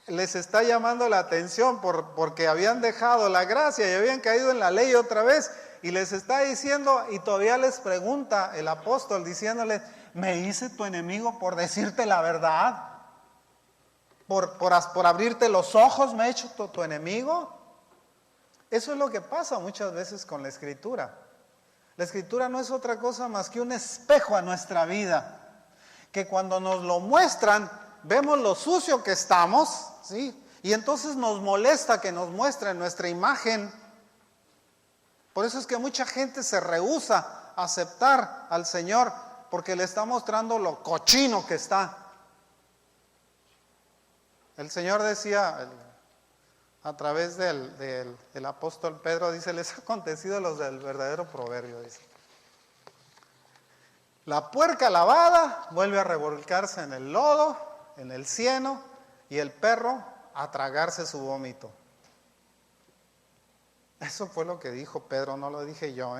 A: les está llamando la atención porque habían dejado la gracia y habían caído en la ley otra vez, y les está diciendo, y todavía les pregunta el apóstol diciéndole, me hice tu enemigo por decirte la verdad, por abrirte los ojos, me he hecho tu enemigo. Eso es lo que pasa muchas veces con la Escritura. La Escritura no es otra cosa más que un espejo a nuestra vida, que cuando nos lo muestran, vemos lo sucio que estamos, ¿sí? Y entonces nos molesta que nos muestren nuestra imagen. Por eso es que mucha gente se rehúsa a aceptar al Señor, porque le está mostrando lo cochino que está. El Señor decía a través del apóstol Pedro, dice, les ha acontecido los del verdadero proverbio, dice. La puerca lavada vuelve a revolcarse en el lodo, en el cieno, y el perro a tragarse su vómito. Eso fue lo que dijo Pedro, no lo dije yo,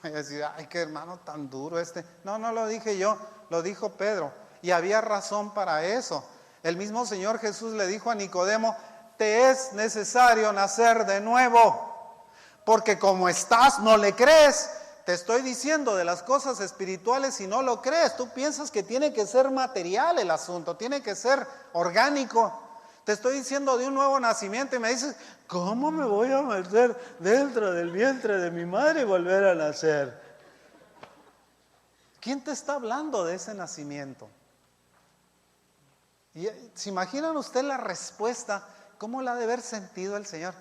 A: Voy a decir, ay, qué hermano tan duro este. No lo dije yo, lo dijo Pedro. Y había razón para eso. El mismo Señor Jesús le dijo a Nicodemo, te es necesario nacer de nuevo, porque como estás no le crees, te estoy diciendo de las cosas espirituales y no lo crees. Tú piensas que tiene que ser material el asunto, tiene que ser orgánico. Te estoy diciendo de un nuevo nacimiento y me dices, ¿cómo me voy a meter dentro del vientre de mi madre y volver a nacer? ¿Quién te está hablando de ese nacimiento? Y ¿se imaginan usted la respuesta? ¿Cómo la ha de haber sentido el Señor?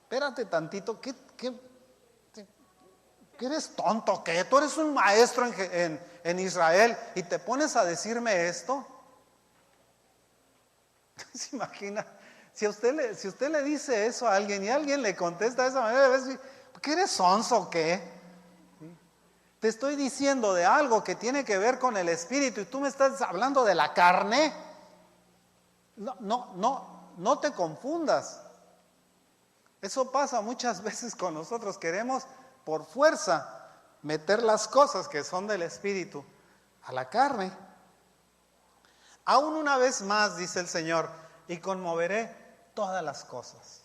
A: Espérate tantito, ¿qué eres tonto? ¿Qué? Tú eres un maestro en Israel y te pones a decirme esto. ¿Se imagina? Si usted le dice eso a alguien y alguien le contesta de esa manera, a veces, ¿qué eres sonso o qué? ¿Sí? Te estoy diciendo de algo que tiene que ver con el espíritu y tú me estás hablando de la carne. No te confundas. Eso pasa muchas veces con nosotros. Queremos por fuerza meter las cosas que son del espíritu a la carne. Aún una vez más, dice el Señor, y conmoveré todas las cosas.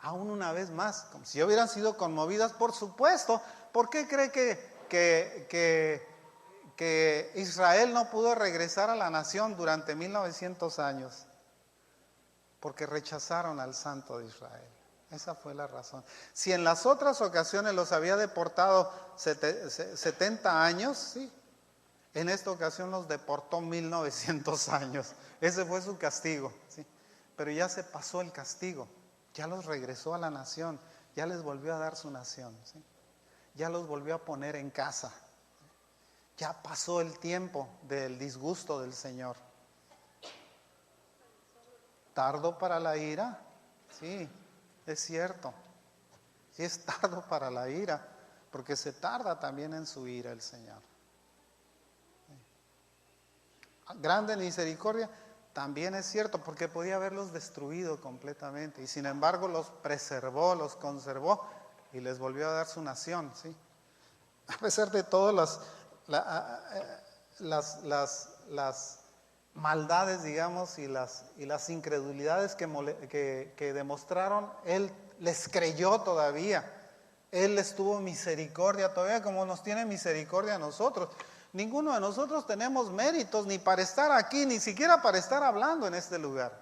A: Aún una vez más, como si hubieran sido conmovidas, por supuesto. ¿Por qué cree que Israel no pudo regresar a la nación durante 1900 años? Porque rechazaron al Santo de Israel. Esa fue la razón. Si en las otras ocasiones los había deportado 70 años, sí. En esta ocasión los deportó 1900 años. Ese fue su castigo, ¿sí? Pero ya se pasó el castigo. Ya los regresó a la nación. Ya les volvió a dar su nación, ¿sí? Ya los volvió a poner en casa. Ya pasó el tiempo del disgusto del Señor. ¿Tardo para la ira? Sí, es cierto. Sí, es tardo para la ira, porque se tarda también en su ira el Señor. Grande en misericordia, también es cierto, porque podía haberlos destruido completamente, y sin embargo los preservó, los conservó, y les volvió a dar su nación, ¿sí? A pesar de todas las maldades, digamos, y las incredulidades que demostraron, Él les creyó todavía. Él les tuvo misericordia todavía, como nos tiene misericordia a nosotros. Ninguno de nosotros tenemos méritos ni para estar aquí, ni siquiera para estar hablando en este lugar,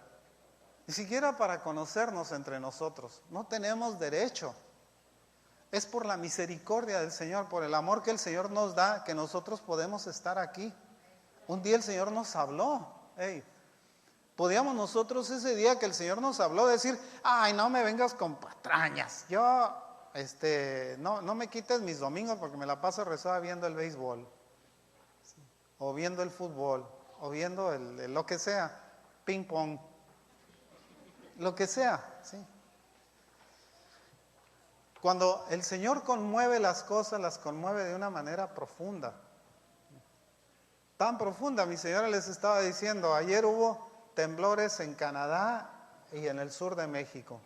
A: ni siquiera para conocernos entre nosotros. No tenemos derecho. Es por la misericordia del Señor, por el amor que el Señor nos da, que nosotros podemos estar aquí. Un día el Señor nos habló. Podíamos nosotros ese día que el Señor nos habló decir, ay, no me vengas con patrañas. Yo, no me quites mis domingos porque me la paso rezada viendo el béisbol, ¿sí? O viendo el fútbol, o viendo lo que sea, ping pong, lo que sea, ¿sí? Cuando el Señor conmueve las cosas, las conmueve de una manera profunda. Tan profunda, mi señora les estaba diciendo, ayer hubo temblores en Canadá y en el sur de México.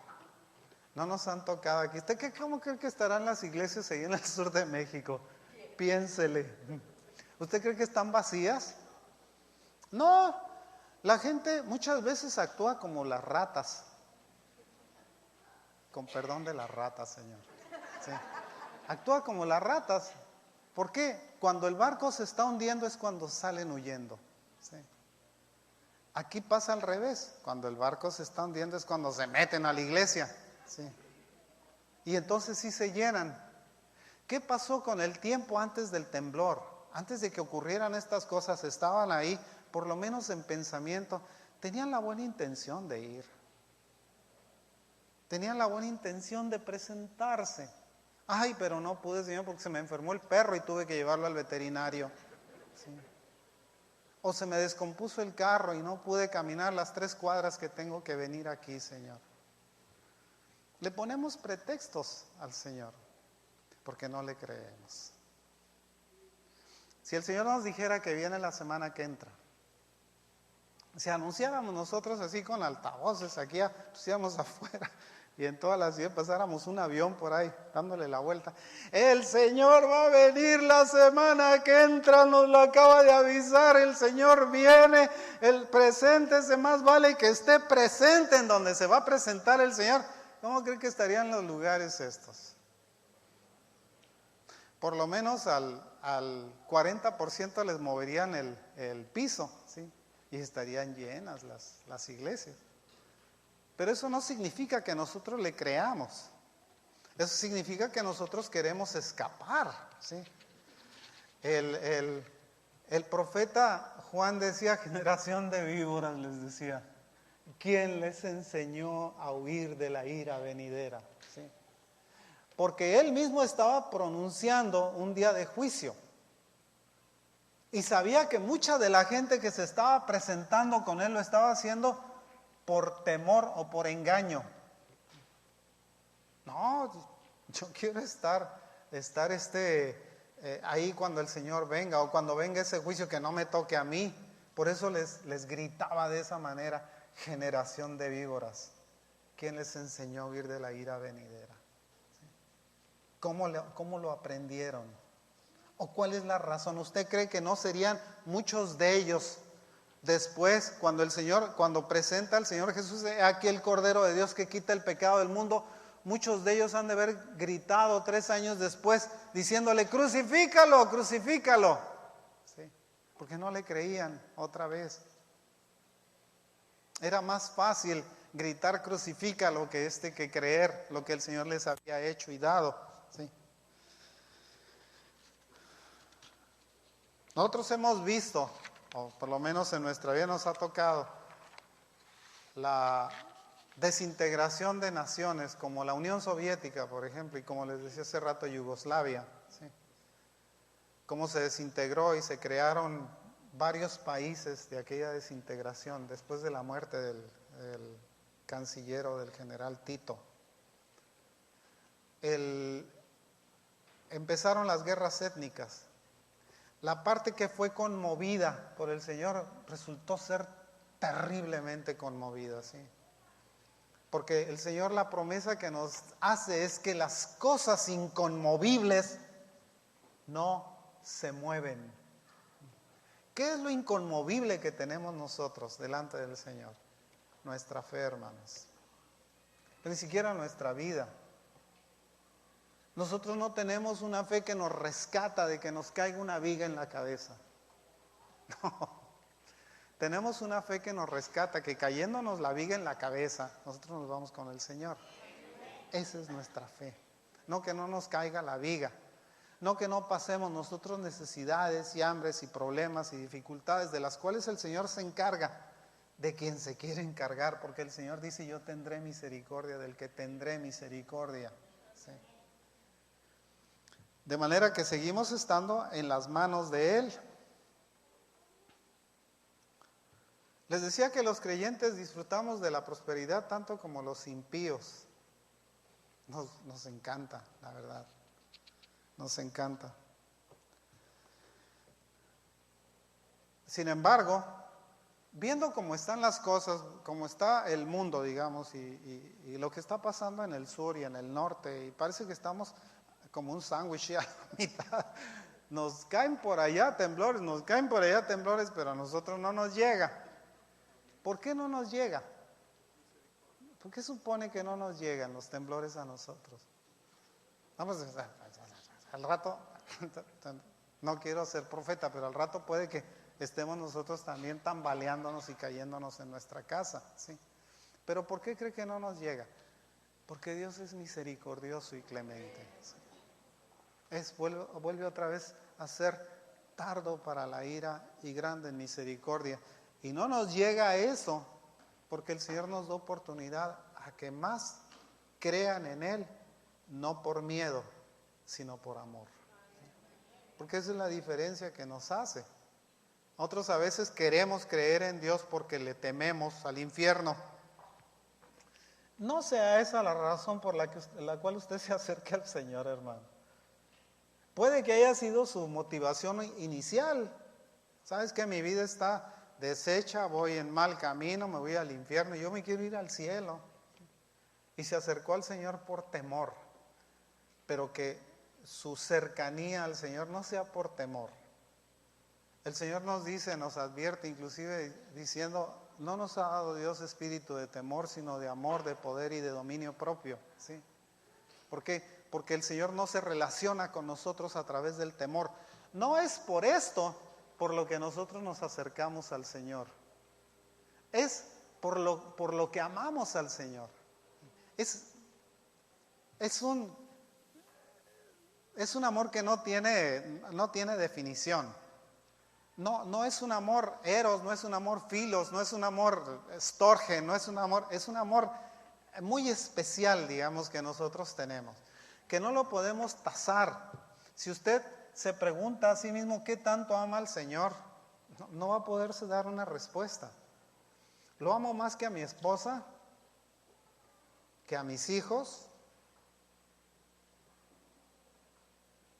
A: No nos han tocado aquí. ¿Usted cómo cree que estarán las iglesias ahí en el sur de México? Piénsele. ¿Usted cree que están vacías? No, la gente muchas veces actúa como las ratas. Con perdón de las ratas, Señor. Sí. Actúa como las ratas. ¿Por qué? Cuando el barco se está hundiendo es cuando salen huyendo. ¿Sí? Aquí pasa al revés. Cuando el barco se está hundiendo es cuando se meten a la iglesia. ¿Sí? Y entonces sí se llenan. ¿Qué pasó con el tiempo antes del temblor? Antes de que ocurrieran estas cosas, estaban ahí, por lo menos en pensamiento, tenían la buena intención de ir. Tenían la buena intención de presentarse. Ay, pero no pude, Señor, porque se me enfermó el perro y tuve que llevarlo al veterinario. ¿Sí? O se me descompuso el carro y no pude caminar las 3 cuadras que tengo que venir aquí, Señor. Le ponemos pretextos al Señor porque no le creemos. Si el Señor nos dijera que viene la semana que entra, si anunciáramos nosotros así con altavoces aquí, pusiéramos afuera y en toda la ciudad pasáramos un avión por ahí dándole la vuelta, el Señor va a venir la semana que entra, nos lo acaba de avisar, el Señor viene, el presente se más vale que esté presente en donde se va a presentar el Señor. ¿Cómo cree que estarían los lugares estos? por lo menos al 40% les moverían el piso, ¿sí? Y estarían llenas las iglesias. Pero eso no significa que nosotros le creamos. Eso significa que nosotros queremos escapar, ¿sí? El profeta Juan decía, generación de víboras, les decía, ¿quién les enseñó a huir de la ira venidera? ¿Sí? Porque él mismo estaba pronunciando un día de juicio. Y sabía que mucha de la gente que se estaba presentando con él lo estaba haciendo por temor o por engaño. No, yo quiero estar ahí cuando el Señor venga, o cuando venga ese juicio, que no me toque a mí. Por eso les gritaba de esa manera, generación de víboras. ¿Quién les enseñó a huir de la ira venidera? ¿Sí? ¿Cómo lo aprendieron? ¿O cuál es la razón? ¿Usted cree que no serían muchos de ellos después, cuando presenta al Señor Jesús, aquí el Cordero de Dios que quita el pecado del mundo? Muchos de ellos han de haber gritado 3 años después, diciéndole, crucifícalo, crucifícalo. ¿Sí? Porque no le creían otra vez. Era más fácil gritar crucifícalo que creer lo que el Señor les había hecho y dado. ¿Sí? Nosotros hemos visto, o por lo menos en nuestra vida nos ha tocado, la desintegración de naciones como la Unión Soviética, por ejemplo, y como les decía hace rato, Yugoslavia, ¿sí? Cómo se desintegró y se crearon varios países de aquella desintegración después de la muerte del canciller o del general Tito. Empezaron las guerras étnicas. La parte que fue conmovida por el Señor resultó ser terriblemente conmovida, ¿sí? Porque el Señor, la promesa que nos hace es que las cosas inconmovibles no se mueven. ¿Qué es lo inconmovible que tenemos nosotros delante del Señor? Nuestra fe, hermanos. Pero ni siquiera nuestra vida. Nosotros no tenemos una fe que nos rescata de que nos caiga una viga en la cabeza. No. Tenemos una fe que nos rescata, que cayéndonos la viga en la cabeza, nosotros nos vamos con el Señor. Esa es nuestra fe. No que no nos caiga la viga. No que no pasemos nosotros necesidades y hambres y problemas y dificultades de las cuales el Señor se encarga de quien se quiere encargar, porque el Señor dice, yo tendré misericordia del que tendré misericordia. ¿Sí? De manera que seguimos estando en las manos de Él. Les decía que los creyentes disfrutamos de la prosperidad tanto como los impíos. Nos encanta, la verdad. Nos encanta. Sin embargo, viendo cómo están las cosas, cómo está el mundo, digamos, y lo que está pasando en el sur y en el norte, y parece que estamos como un sándwich a la mitad. Nos caen por allá temblores, pero a nosotros no nos llega. ¿Por qué no nos llega? ¿Por qué supone que no nos llegan los temblores a nosotros? Vamos al rato, no quiero ser profeta, pero al rato puede que estemos nosotros también tambaleándonos y cayéndonos en nuestra casa, ¿sí? Pero ¿por qué cree que no nos llega? Porque Dios es misericordioso y clemente, ¿sí? Vuelve otra vez a ser tardo para la ira y grande en misericordia. Y no nos llega eso porque el Señor nos da oportunidad a que más crean en Él, no por miedo, sino por amor. Porque esa es la diferencia que nos hace. Nosotros a veces queremos creer en Dios porque le tememos al infierno. No sea esa la razón por la cual usted se acerque al Señor, hermano. Puede que haya sido su motivación inicial. ¿Sabes que mi vida está deshecha, voy en mal camino, me voy al infierno, yo me quiero ir al cielo? Y se acercó al Señor por temor, pero que su cercanía al Señor no sea por temor. El Señor nos dice, nos advierte, inclusive diciendo, no nos ha dado Dios espíritu de temor, sino de amor, de poder y de dominio propio, ¿sí? ¿Por qué? Porque el Señor no se relaciona con nosotros a través del temor. No es por esto por lo que nosotros nos acercamos al Señor. Es por lo que amamos al Señor. Es un amor que no tiene definición. No es un amor eros, no es un amor filos, no es un amor storge, es un amor muy especial, digamos, que nosotros tenemos, que no lo podemos tasar. Si usted se pregunta a sí mismo qué tanto ama al Señor, no va a poderse dar una respuesta. ¿Lo amo más que a mi esposa? ¿Que a mis hijos?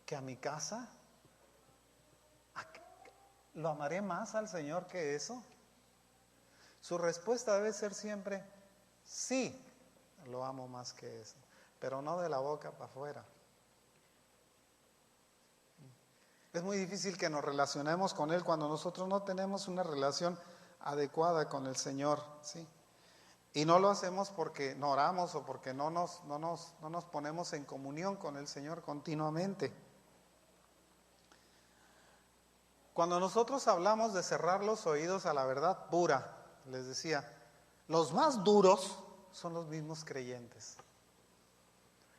A: ¿Que a mi casa? ¿Lo amaré más al Señor que eso? Su respuesta debe ser siempre, sí, lo amo más que eso, pero no de la boca para afuera. Es muy difícil que nos relacionemos con Él cuando nosotros no tenemos una relación adecuada con el Señor, ¿sí? Y no lo hacemos porque no oramos o porque no nos ponemos en comunión con el Señor continuamente. Cuando nosotros hablamos de cerrar los oídos a la verdad pura, les decía, los más duros son los mismos creyentes.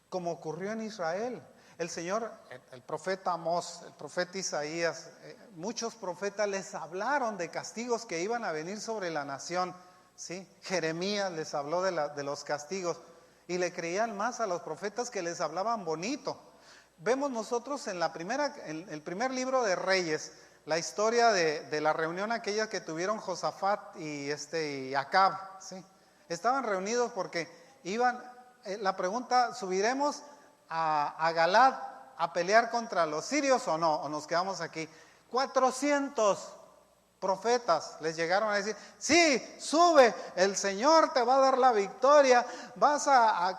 A: Como ocurrió en Israel. El Señor, el profeta Amós, el profeta Isaías, muchos profetas les hablaron de castigos que iban a venir sobre la nación, ¿sí? Jeremías les habló de los castigos y le creían más a los profetas que les hablaban bonito. Vemos nosotros en el primer libro de Reyes, la historia de la reunión aquella que tuvieron Josafat y Acab, ¿sí? Estaban reunidos porque la pregunta, ¿subiremos a Galad a pelear contra los sirios o no? ¿O nos quedamos aquí? 400 profetas les llegaron a decir, sí, sube, el Señor te va a dar la victoria, vas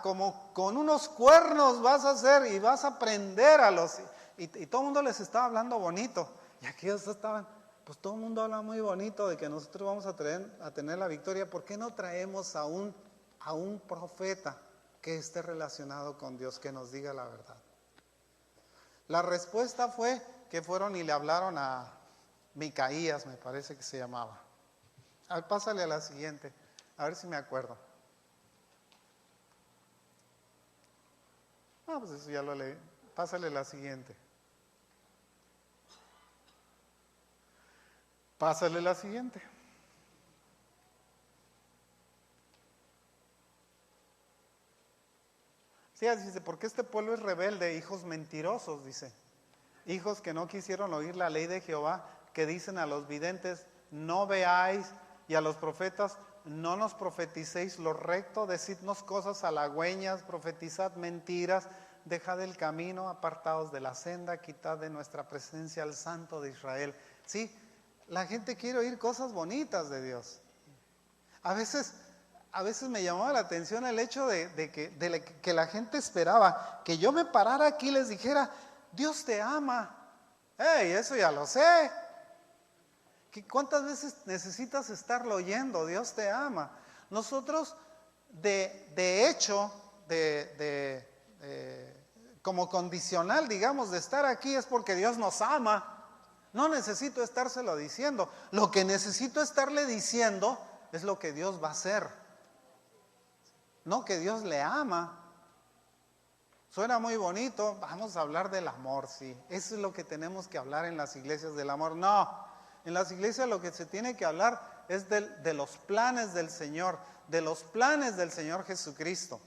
A: como con unos cuernos vas a hacer y vas a prender a los... Y todo el mundo les estaba hablando bonito. Y aquí estaban, pues todo el mundo habla muy bonito de que nosotros vamos a tener la victoria. ¿Por qué no traemos a un profeta que esté relacionado con Dios, que nos diga la verdad? La respuesta fue que fueron y le hablaron a Micaías, me parece que se llamaba. A ver, pásale a la siguiente, a ver si me acuerdo. Pues eso ya lo leí. Pásale a la siguiente. Pásale la siguiente. Sí, dice, porque este pueblo es rebelde, hijos mentirosos, dice. Hijos que no quisieron oír la ley de Jehová, que dicen a los videntes, no veáis, y a los profetas, no nos profeticéis lo recto, decidnos cosas halagüeñas, profetizad mentiras, dejad el camino, apartaos de la senda, quitad de nuestra presencia al Santo de Israel. Sí, la gente quiere oír cosas bonitas de Dios. A veces me llamaba la atención el hecho de que la gente esperaba que yo me parara aquí y les dijera, Dios te ama. ¡Ey, eso ya lo sé! ¿Cuántas veces necesitas estarlo oyendo? Dios te ama. Nosotros, de hecho, como condicional, digamos, de estar aquí es porque Dios nos ama. No necesito estárselo diciendo. Lo que necesito estarle diciendo es lo que Dios va a hacer. No que Dios le ama. Suena muy bonito, vamos a hablar del amor, sí. Eso es lo que tenemos que hablar en las iglesias del amor. No, en las iglesias lo que se tiene que hablar es de los planes del Señor, de los planes del Señor Jesucristo.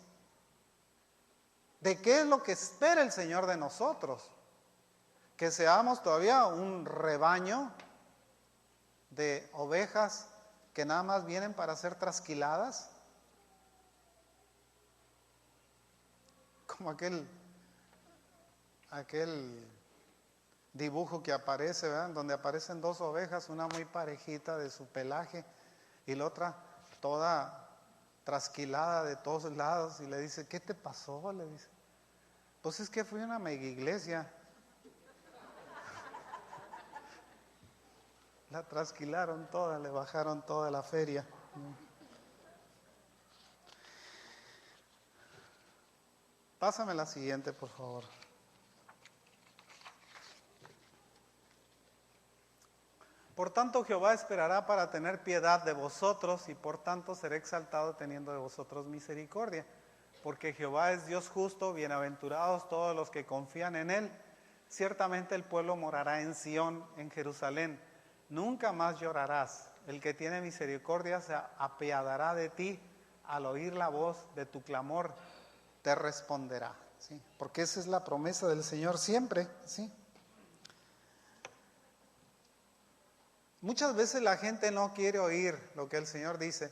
A: ¿De qué es lo que espera el Señor de nosotros? Que seamos todavía un rebaño de ovejas que nada más vienen para ser trasquiladas. Como aquel dibujo que aparece, ¿verdad? Donde aparecen dos ovejas, una muy parejita de su pelaje y la otra toda trasquilada de todos lados, y le dice, ¿qué te pasó? Le dice, pues es que fui a una mega iglesia. La trasquilaron toda, le bajaron toda la feria. Pásame la siguiente, por favor. Por tanto, Jehová esperará para tener piedad de vosotros, y por tanto seré exaltado teniendo de vosotros misericordia. Porque Jehová es Dios justo, bienaventurados todos los que confían en Él. Ciertamente el pueblo morará en Sión, en Jerusalén. Nunca más llorarás. El que tiene misericordia se apiadará de ti. Al oír la voz de tu clamor, te responderá. ¿Sí? Porque esa es la promesa del Señor siempre, ¿sí? Muchas veces la gente no quiere oír lo que el Señor dice,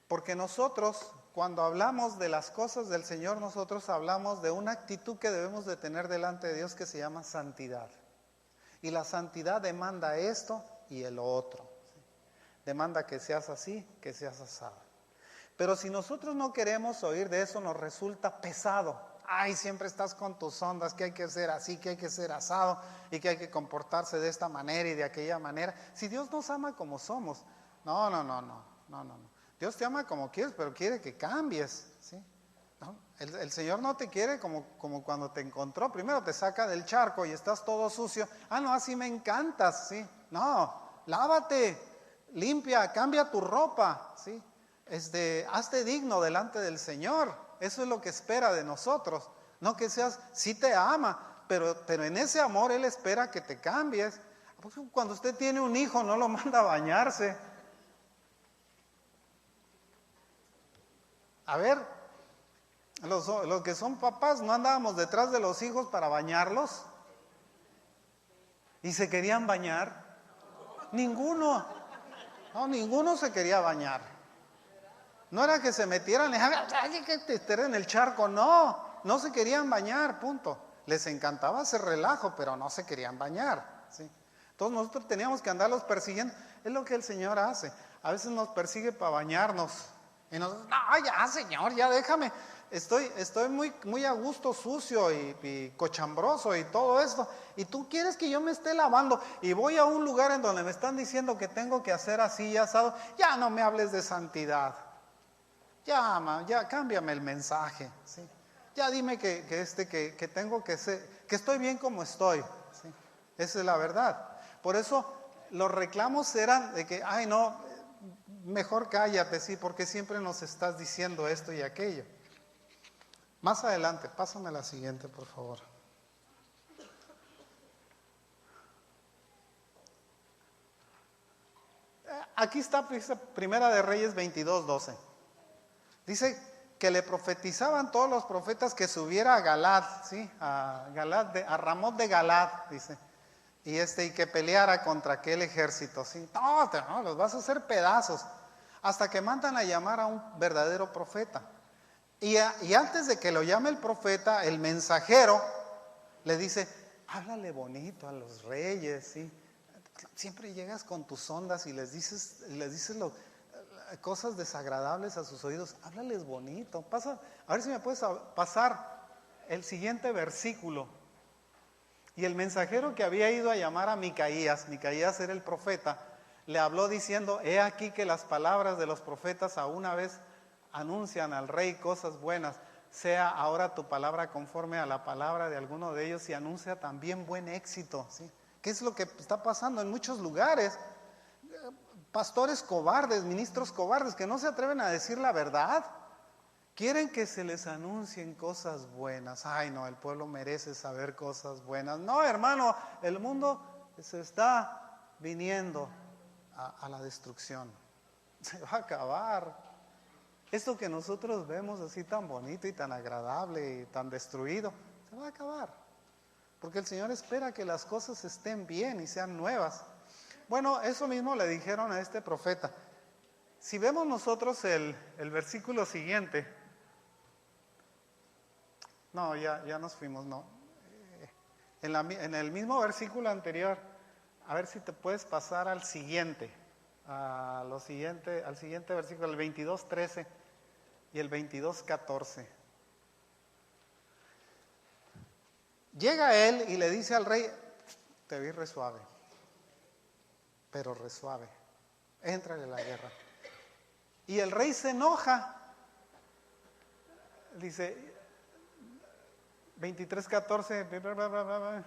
A: porque nosotros, cuando hablamos de las cosas del Señor, nosotros hablamos de una actitud que debemos de tener delante de Dios que se llama santidad. Y la santidad demanda esto y el otro. ¿Sí? Demanda que seas así, que seas asado. Pero si nosotros no queremos oír de eso, nos resulta pesado. Ay, siempre estás con tus ondas, que hay que ser así, que hay que ser asado y que hay que comportarse de esta manera y de aquella manera. Si Dios nos ama como somos, no. Dios te ama como quieres, pero quiere que cambies, ¿sí? ¿No? El Señor no te quiere como cuando te encontró. Primero te saca del charco y estás todo sucio. Ah, no, así me encantas, ¿sí? No, lávate, limpia, cambia tu ropa, ¿sí? Hazte digno delante del Señor. Eso es lo que espera de nosotros. No que seas, sí te ama, pero en ese amor Él espera que te cambies. Cuando usted tiene un hijo, no lo manda a bañarse. A ver, los que son papás, ¿no andábamos detrás de los hijos para bañarlos? ¿Y se querían bañar? Ninguno. No, ninguno se quería bañar. No era que se metieran, que te estén en el charco, no se querían bañar, punto. Les encantaba hacer relajo, pero no se querían bañar, ¿sí? Entonces nosotros teníamos que andarlos persiguiendo, es lo que el Señor hace. A veces nos persigue para bañarnos, y nosotros, no, ya Señor, ya déjame, estoy muy a gusto, sucio y cochambroso y todo esto, y tú quieres que yo me esté lavando, y voy a un lugar en donde me están diciendo que tengo que hacer así y asado, ya no me hables de santidad. Ya cámbiame el mensaje, ¿sí? Ya dime que tengo que ser, que estoy bien como estoy, ¿sí? Esa es la verdad. Por eso los reclamos eran de que, ay no, mejor cállate, sí, porque siempre nos estás diciendo esto y aquello. Más adelante, pásame la siguiente, por favor. Aquí está Primera de Reyes 22:12. Dice que le profetizaban todos los profetas que subiera a Galad, ¿sí? A Ramot de Galad, dice. Y que peleara contra aquel ejército, ¿sí? No, los vas a hacer pedazos. Hasta que mandan a llamar a un verdadero profeta. Y antes de que lo llame el profeta, el mensajero le dice, háblale bonito a los reyes, ¿sí? Siempre llegas con tus ondas y les dices cosas desagradables a sus oídos, háblales bonito. A ver si me puedes pasar el siguiente versículo. Y el mensajero que había ido a llamar a Micaías era el profeta, le habló diciendo, he aquí que las palabras de los profetas a una vez anuncian al rey cosas buenas, sea ahora tu palabra conforme a la palabra de alguno de ellos y anuncia también buen éxito, ¿sí? ¿Qué es lo que está pasando en muchos lugares? Pastores cobardes, ministros cobardes que no se atreven a decir la verdad. Quieren que se les anuncien cosas buenas. Ay no, el pueblo merece saber cosas buenas. No, hermano, el mundo se está viniendo a la destrucción. Se va a acabar. Esto que nosotros vemos así tan bonito y tan agradable y tan destruido, se va a acabar. Porque el Señor espera que las cosas estén bien y sean nuevas. Bueno, eso mismo le dijeron a este profeta. Si vemos nosotros el versículo siguiente, no, ya nos fuimos, no. En el mismo versículo anterior, a ver si te puedes pasar al siguiente, al siguiente versículo, el 22:13 y el 22:14. Llega él y le dice al rey, te vi re suave, pero re suave, éntrale a la guerra. Y el rey se enoja, dice, 23:14,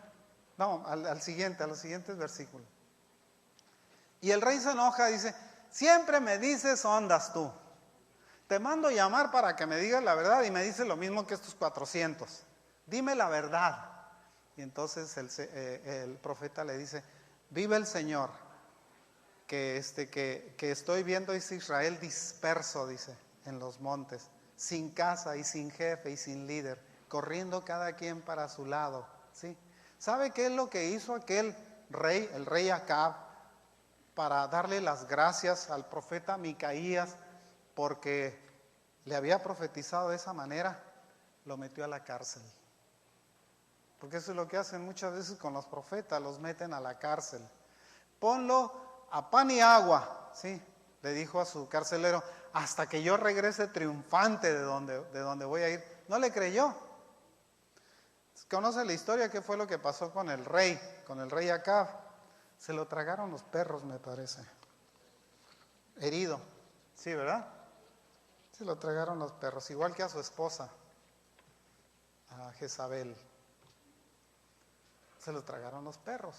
A: no, a los siguientes versículos. Y el rey se enoja, dice, siempre me dices ondas tú. Te mando llamar para que me digas la verdad y me dices lo mismo que estos 400. Dime la verdad. Y entonces el profeta le dice, vive el Señor, que estoy viendo es Israel disperso, dice, en los montes, sin casa y sin jefe y sin líder, corriendo cada quien para su lado, ¿sí? ¿Sabe qué es lo que hizo aquel rey, el rey Acab, para darle las gracias al profeta Micaías porque le había profetizado de esa manera? Lo metió a la cárcel. Porque eso es lo que hacen muchas veces con los profetas, los meten a la cárcel. Ponlo a pan y agua, ¿sí? Le dijo a su carcelero, hasta que yo regrese triunfante de donde voy a ir. No le creyó. ¿Conoce la historia? ¿Qué fue lo que pasó con el rey Acab? Se lo tragaron los perros, me parece. Herido. Sí, ¿verdad? Se lo tragaron los perros, igual que a su esposa, a Jezabel. Se lo tragaron los perros.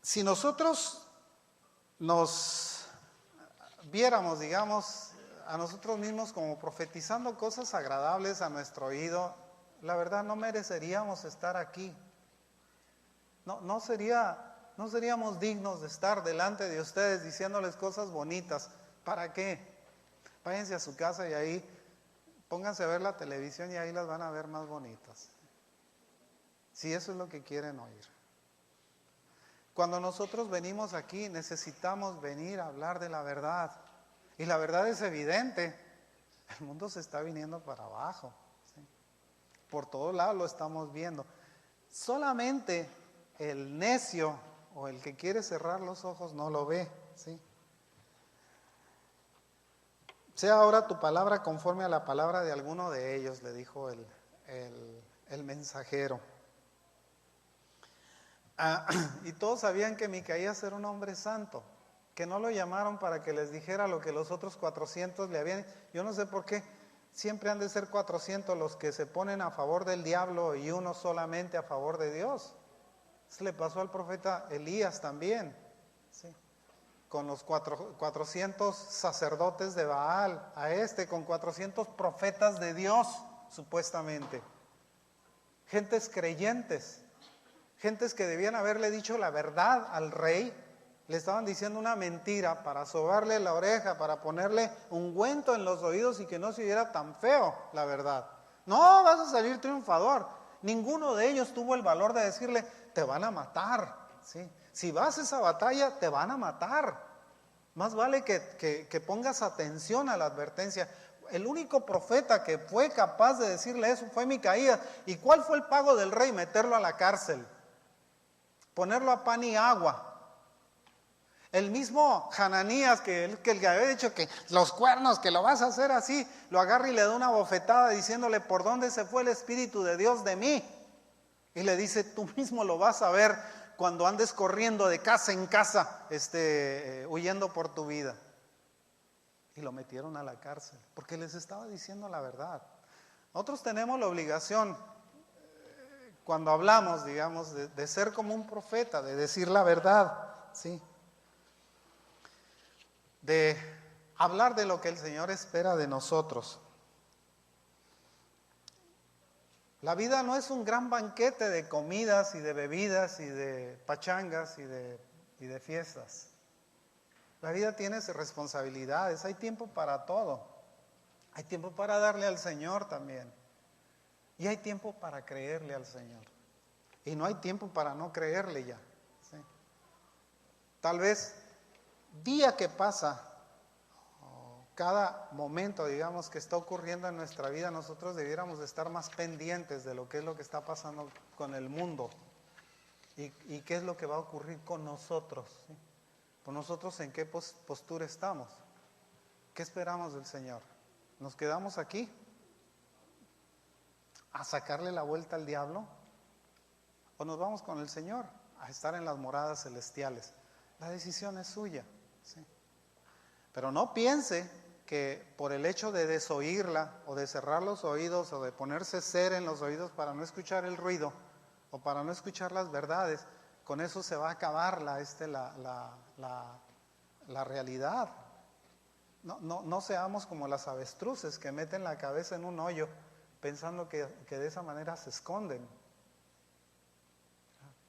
A: Si nosotros nos viéramos, digamos, a nosotros mismos como profetizando cosas agradables a nuestro oído, la verdad no mereceríamos estar aquí. No seríamos dignos de estar delante de ustedes diciéndoles cosas bonitas. ¿Para qué? Váyanse a su casa y ahí pónganse a ver la televisión y ahí las van a ver más bonitas. Si eso es lo que quieren oír. Cuando nosotros venimos aquí necesitamos venir a hablar de la verdad. Y la verdad es evidente. El mundo se está viniendo para abajo, ¿sí? Por todos lados lo estamos viendo. Solamente el necio o el que quiere cerrar los ojos no lo ve, ¿sí? Sea ahora tu palabra conforme a la palabra de alguno de ellos, le dijo el mensajero. Y todos sabían que Micaías era un hombre santo, que no lo llamaron para que les dijera lo que los otros 400 le habían. Yo no sé por qué siempre han de ser 400 los que se ponen a favor del diablo y uno solamente a favor de Dios. Eso le pasó al profeta Elías también, ¿sí? Con los 400 sacerdotes de Baal, con 400 profetas de Dios, supuestamente. Gentes creyentes, gentes que debían haberle dicho la verdad al rey, le estaban diciendo una mentira para sobarle la oreja, para ponerle ungüento en los oídos y que no se oyera tan feo la verdad. No, vas a salir triunfador. Ninguno de ellos tuvo el valor de decirle, te van a matar, ¿sí? Si vas a esa batalla, te van a matar. Más vale que pongas atención a la advertencia. El único profeta que fue capaz de decirle eso fue Micaías. ¿Y cuál fue el pago del rey? Meterlo a la cárcel. Ponerlo a pan y agua. El mismo Hananías que le había dicho que los cuernos, que lo vas a hacer así, lo agarra y le da una bofetada diciéndole, ¿por dónde se fue el Espíritu de Dios de mí? Y le dice, tú mismo lo vas a ver cuando andes corriendo de casa en casa, huyendo por tu vida. Y lo metieron a la cárcel, porque les estaba diciendo la verdad. Nosotros tenemos la obligación, cuando hablamos, digamos, de ser como un profeta, de decir la verdad, ¿sí? De hablar de lo que el Señor espera de nosotros. La vida no es un gran banquete de comidas y de bebidas y de pachangas y de fiestas. La vida tiene responsabilidades, hay tiempo para todo. Hay tiempo para darle al Señor también. Y hay tiempo para creerle al Señor. Y no hay tiempo para no creerle ya, ¿sí? Tal vez día que pasa, cada momento, digamos, que está ocurriendo en nuestra vida, nosotros debiéramos de estar más pendientes de lo que es lo que está pasando con el mundo y qué es lo que va a ocurrir con nosotros, ¿sí? Pues nosotros en qué postura estamos, qué esperamos del Señor. ¿Nos quedamos aquí a sacarle la vuelta al diablo? ¿O nos vamos con el Señor a estar en las moradas celestiales? La decisión es suya, ¿sí? Pero no piense que por el hecho de desoírla o de cerrar los oídos o de ponerse cera en los oídos para no escuchar el ruido o para no escuchar las verdades, con eso se va a acabar la realidad. No seamos como las avestruces que meten la cabeza en un hoyo pensando que de esa manera se esconden.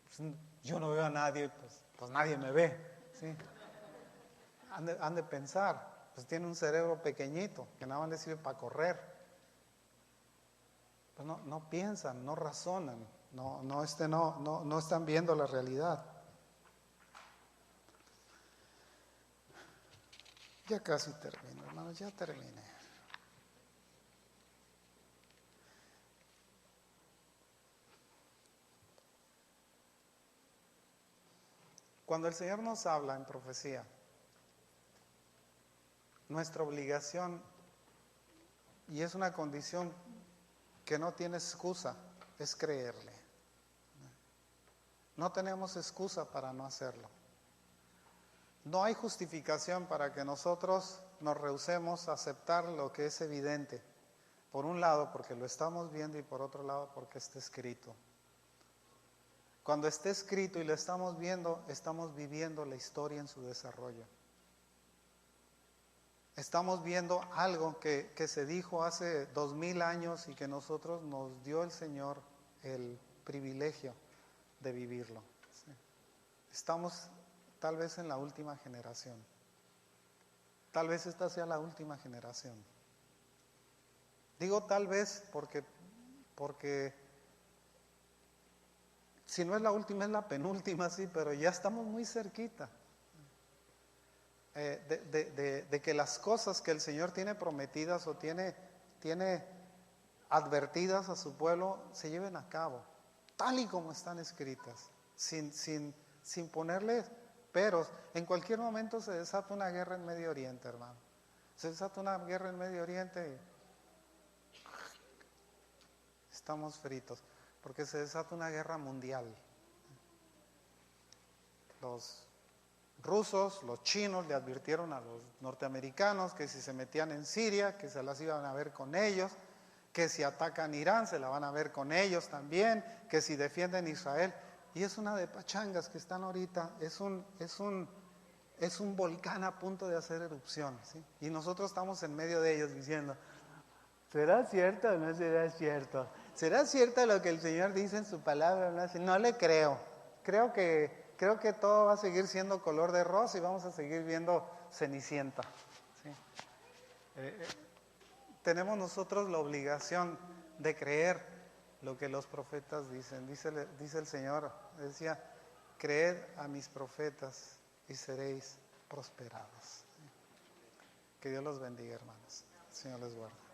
A: Pues, yo no veo a nadie, pues nadie me ve, ¿sí? Han de pensar, pues tiene un cerebro pequeñito que nada más le sirve para correr. Pues no piensan, no razonan, no están viendo la realidad. Ya casi termino, hermanos, ya terminé. Cuando el Señor nos habla en profecía, nuestra obligación, y es una condición que no tiene excusa, es creerle. No tenemos excusa para no hacerlo. No hay justificación para que nosotros nos rehusemos a aceptar lo que es evidente. Por un lado, porque lo estamos viendo, y por otro lado, porque está escrito. Cuando esté escrito y lo estamos viendo, estamos viviendo la historia en su desarrollo. Estamos viendo algo que se dijo hace 2000 años y que nosotros nos dio el Señor el privilegio de vivirlo. ¿Sí? Estamos tal vez en la última generación. Tal vez esta sea la última generación. Digo tal vez porque si no es la última, es la penúltima, sí, pero ya estamos muy cerquita de que las cosas que el Señor tiene prometidas o tiene advertidas a su pueblo se lleven a cabo, tal y como están escritas, sin ponerle peros. En cualquier momento se desata una guerra en Medio Oriente, hermano. Se desata una guerra en Medio Oriente y estamos fritos, porque se desata una guerra mundial. Los rusos, los chinos le advirtieron a los norteamericanos que si se metían en Siria, que se las iban a ver con ellos, que si atacan Irán se la van a ver con ellos también, que si defienden Israel. Y es una de pachangas que están ahorita, es un volcán a punto de hacer erupción, ¿sí? Y nosotros estamos en medio de ellos diciendo, ¿será cierto o no será cierto? ¿Será cierto lo que el Señor dice en su palabra? No le creo. Creo que todo va a seguir siendo color de rosa y vamos a seguir viendo Cenicienta, ¿sí? Tenemos nosotros la obligación de creer lo que los profetas dicen. Dice el Señor, decía, creed a mis profetas y seréis prosperados. Que Dios los bendiga, hermanos. El Señor les guarde.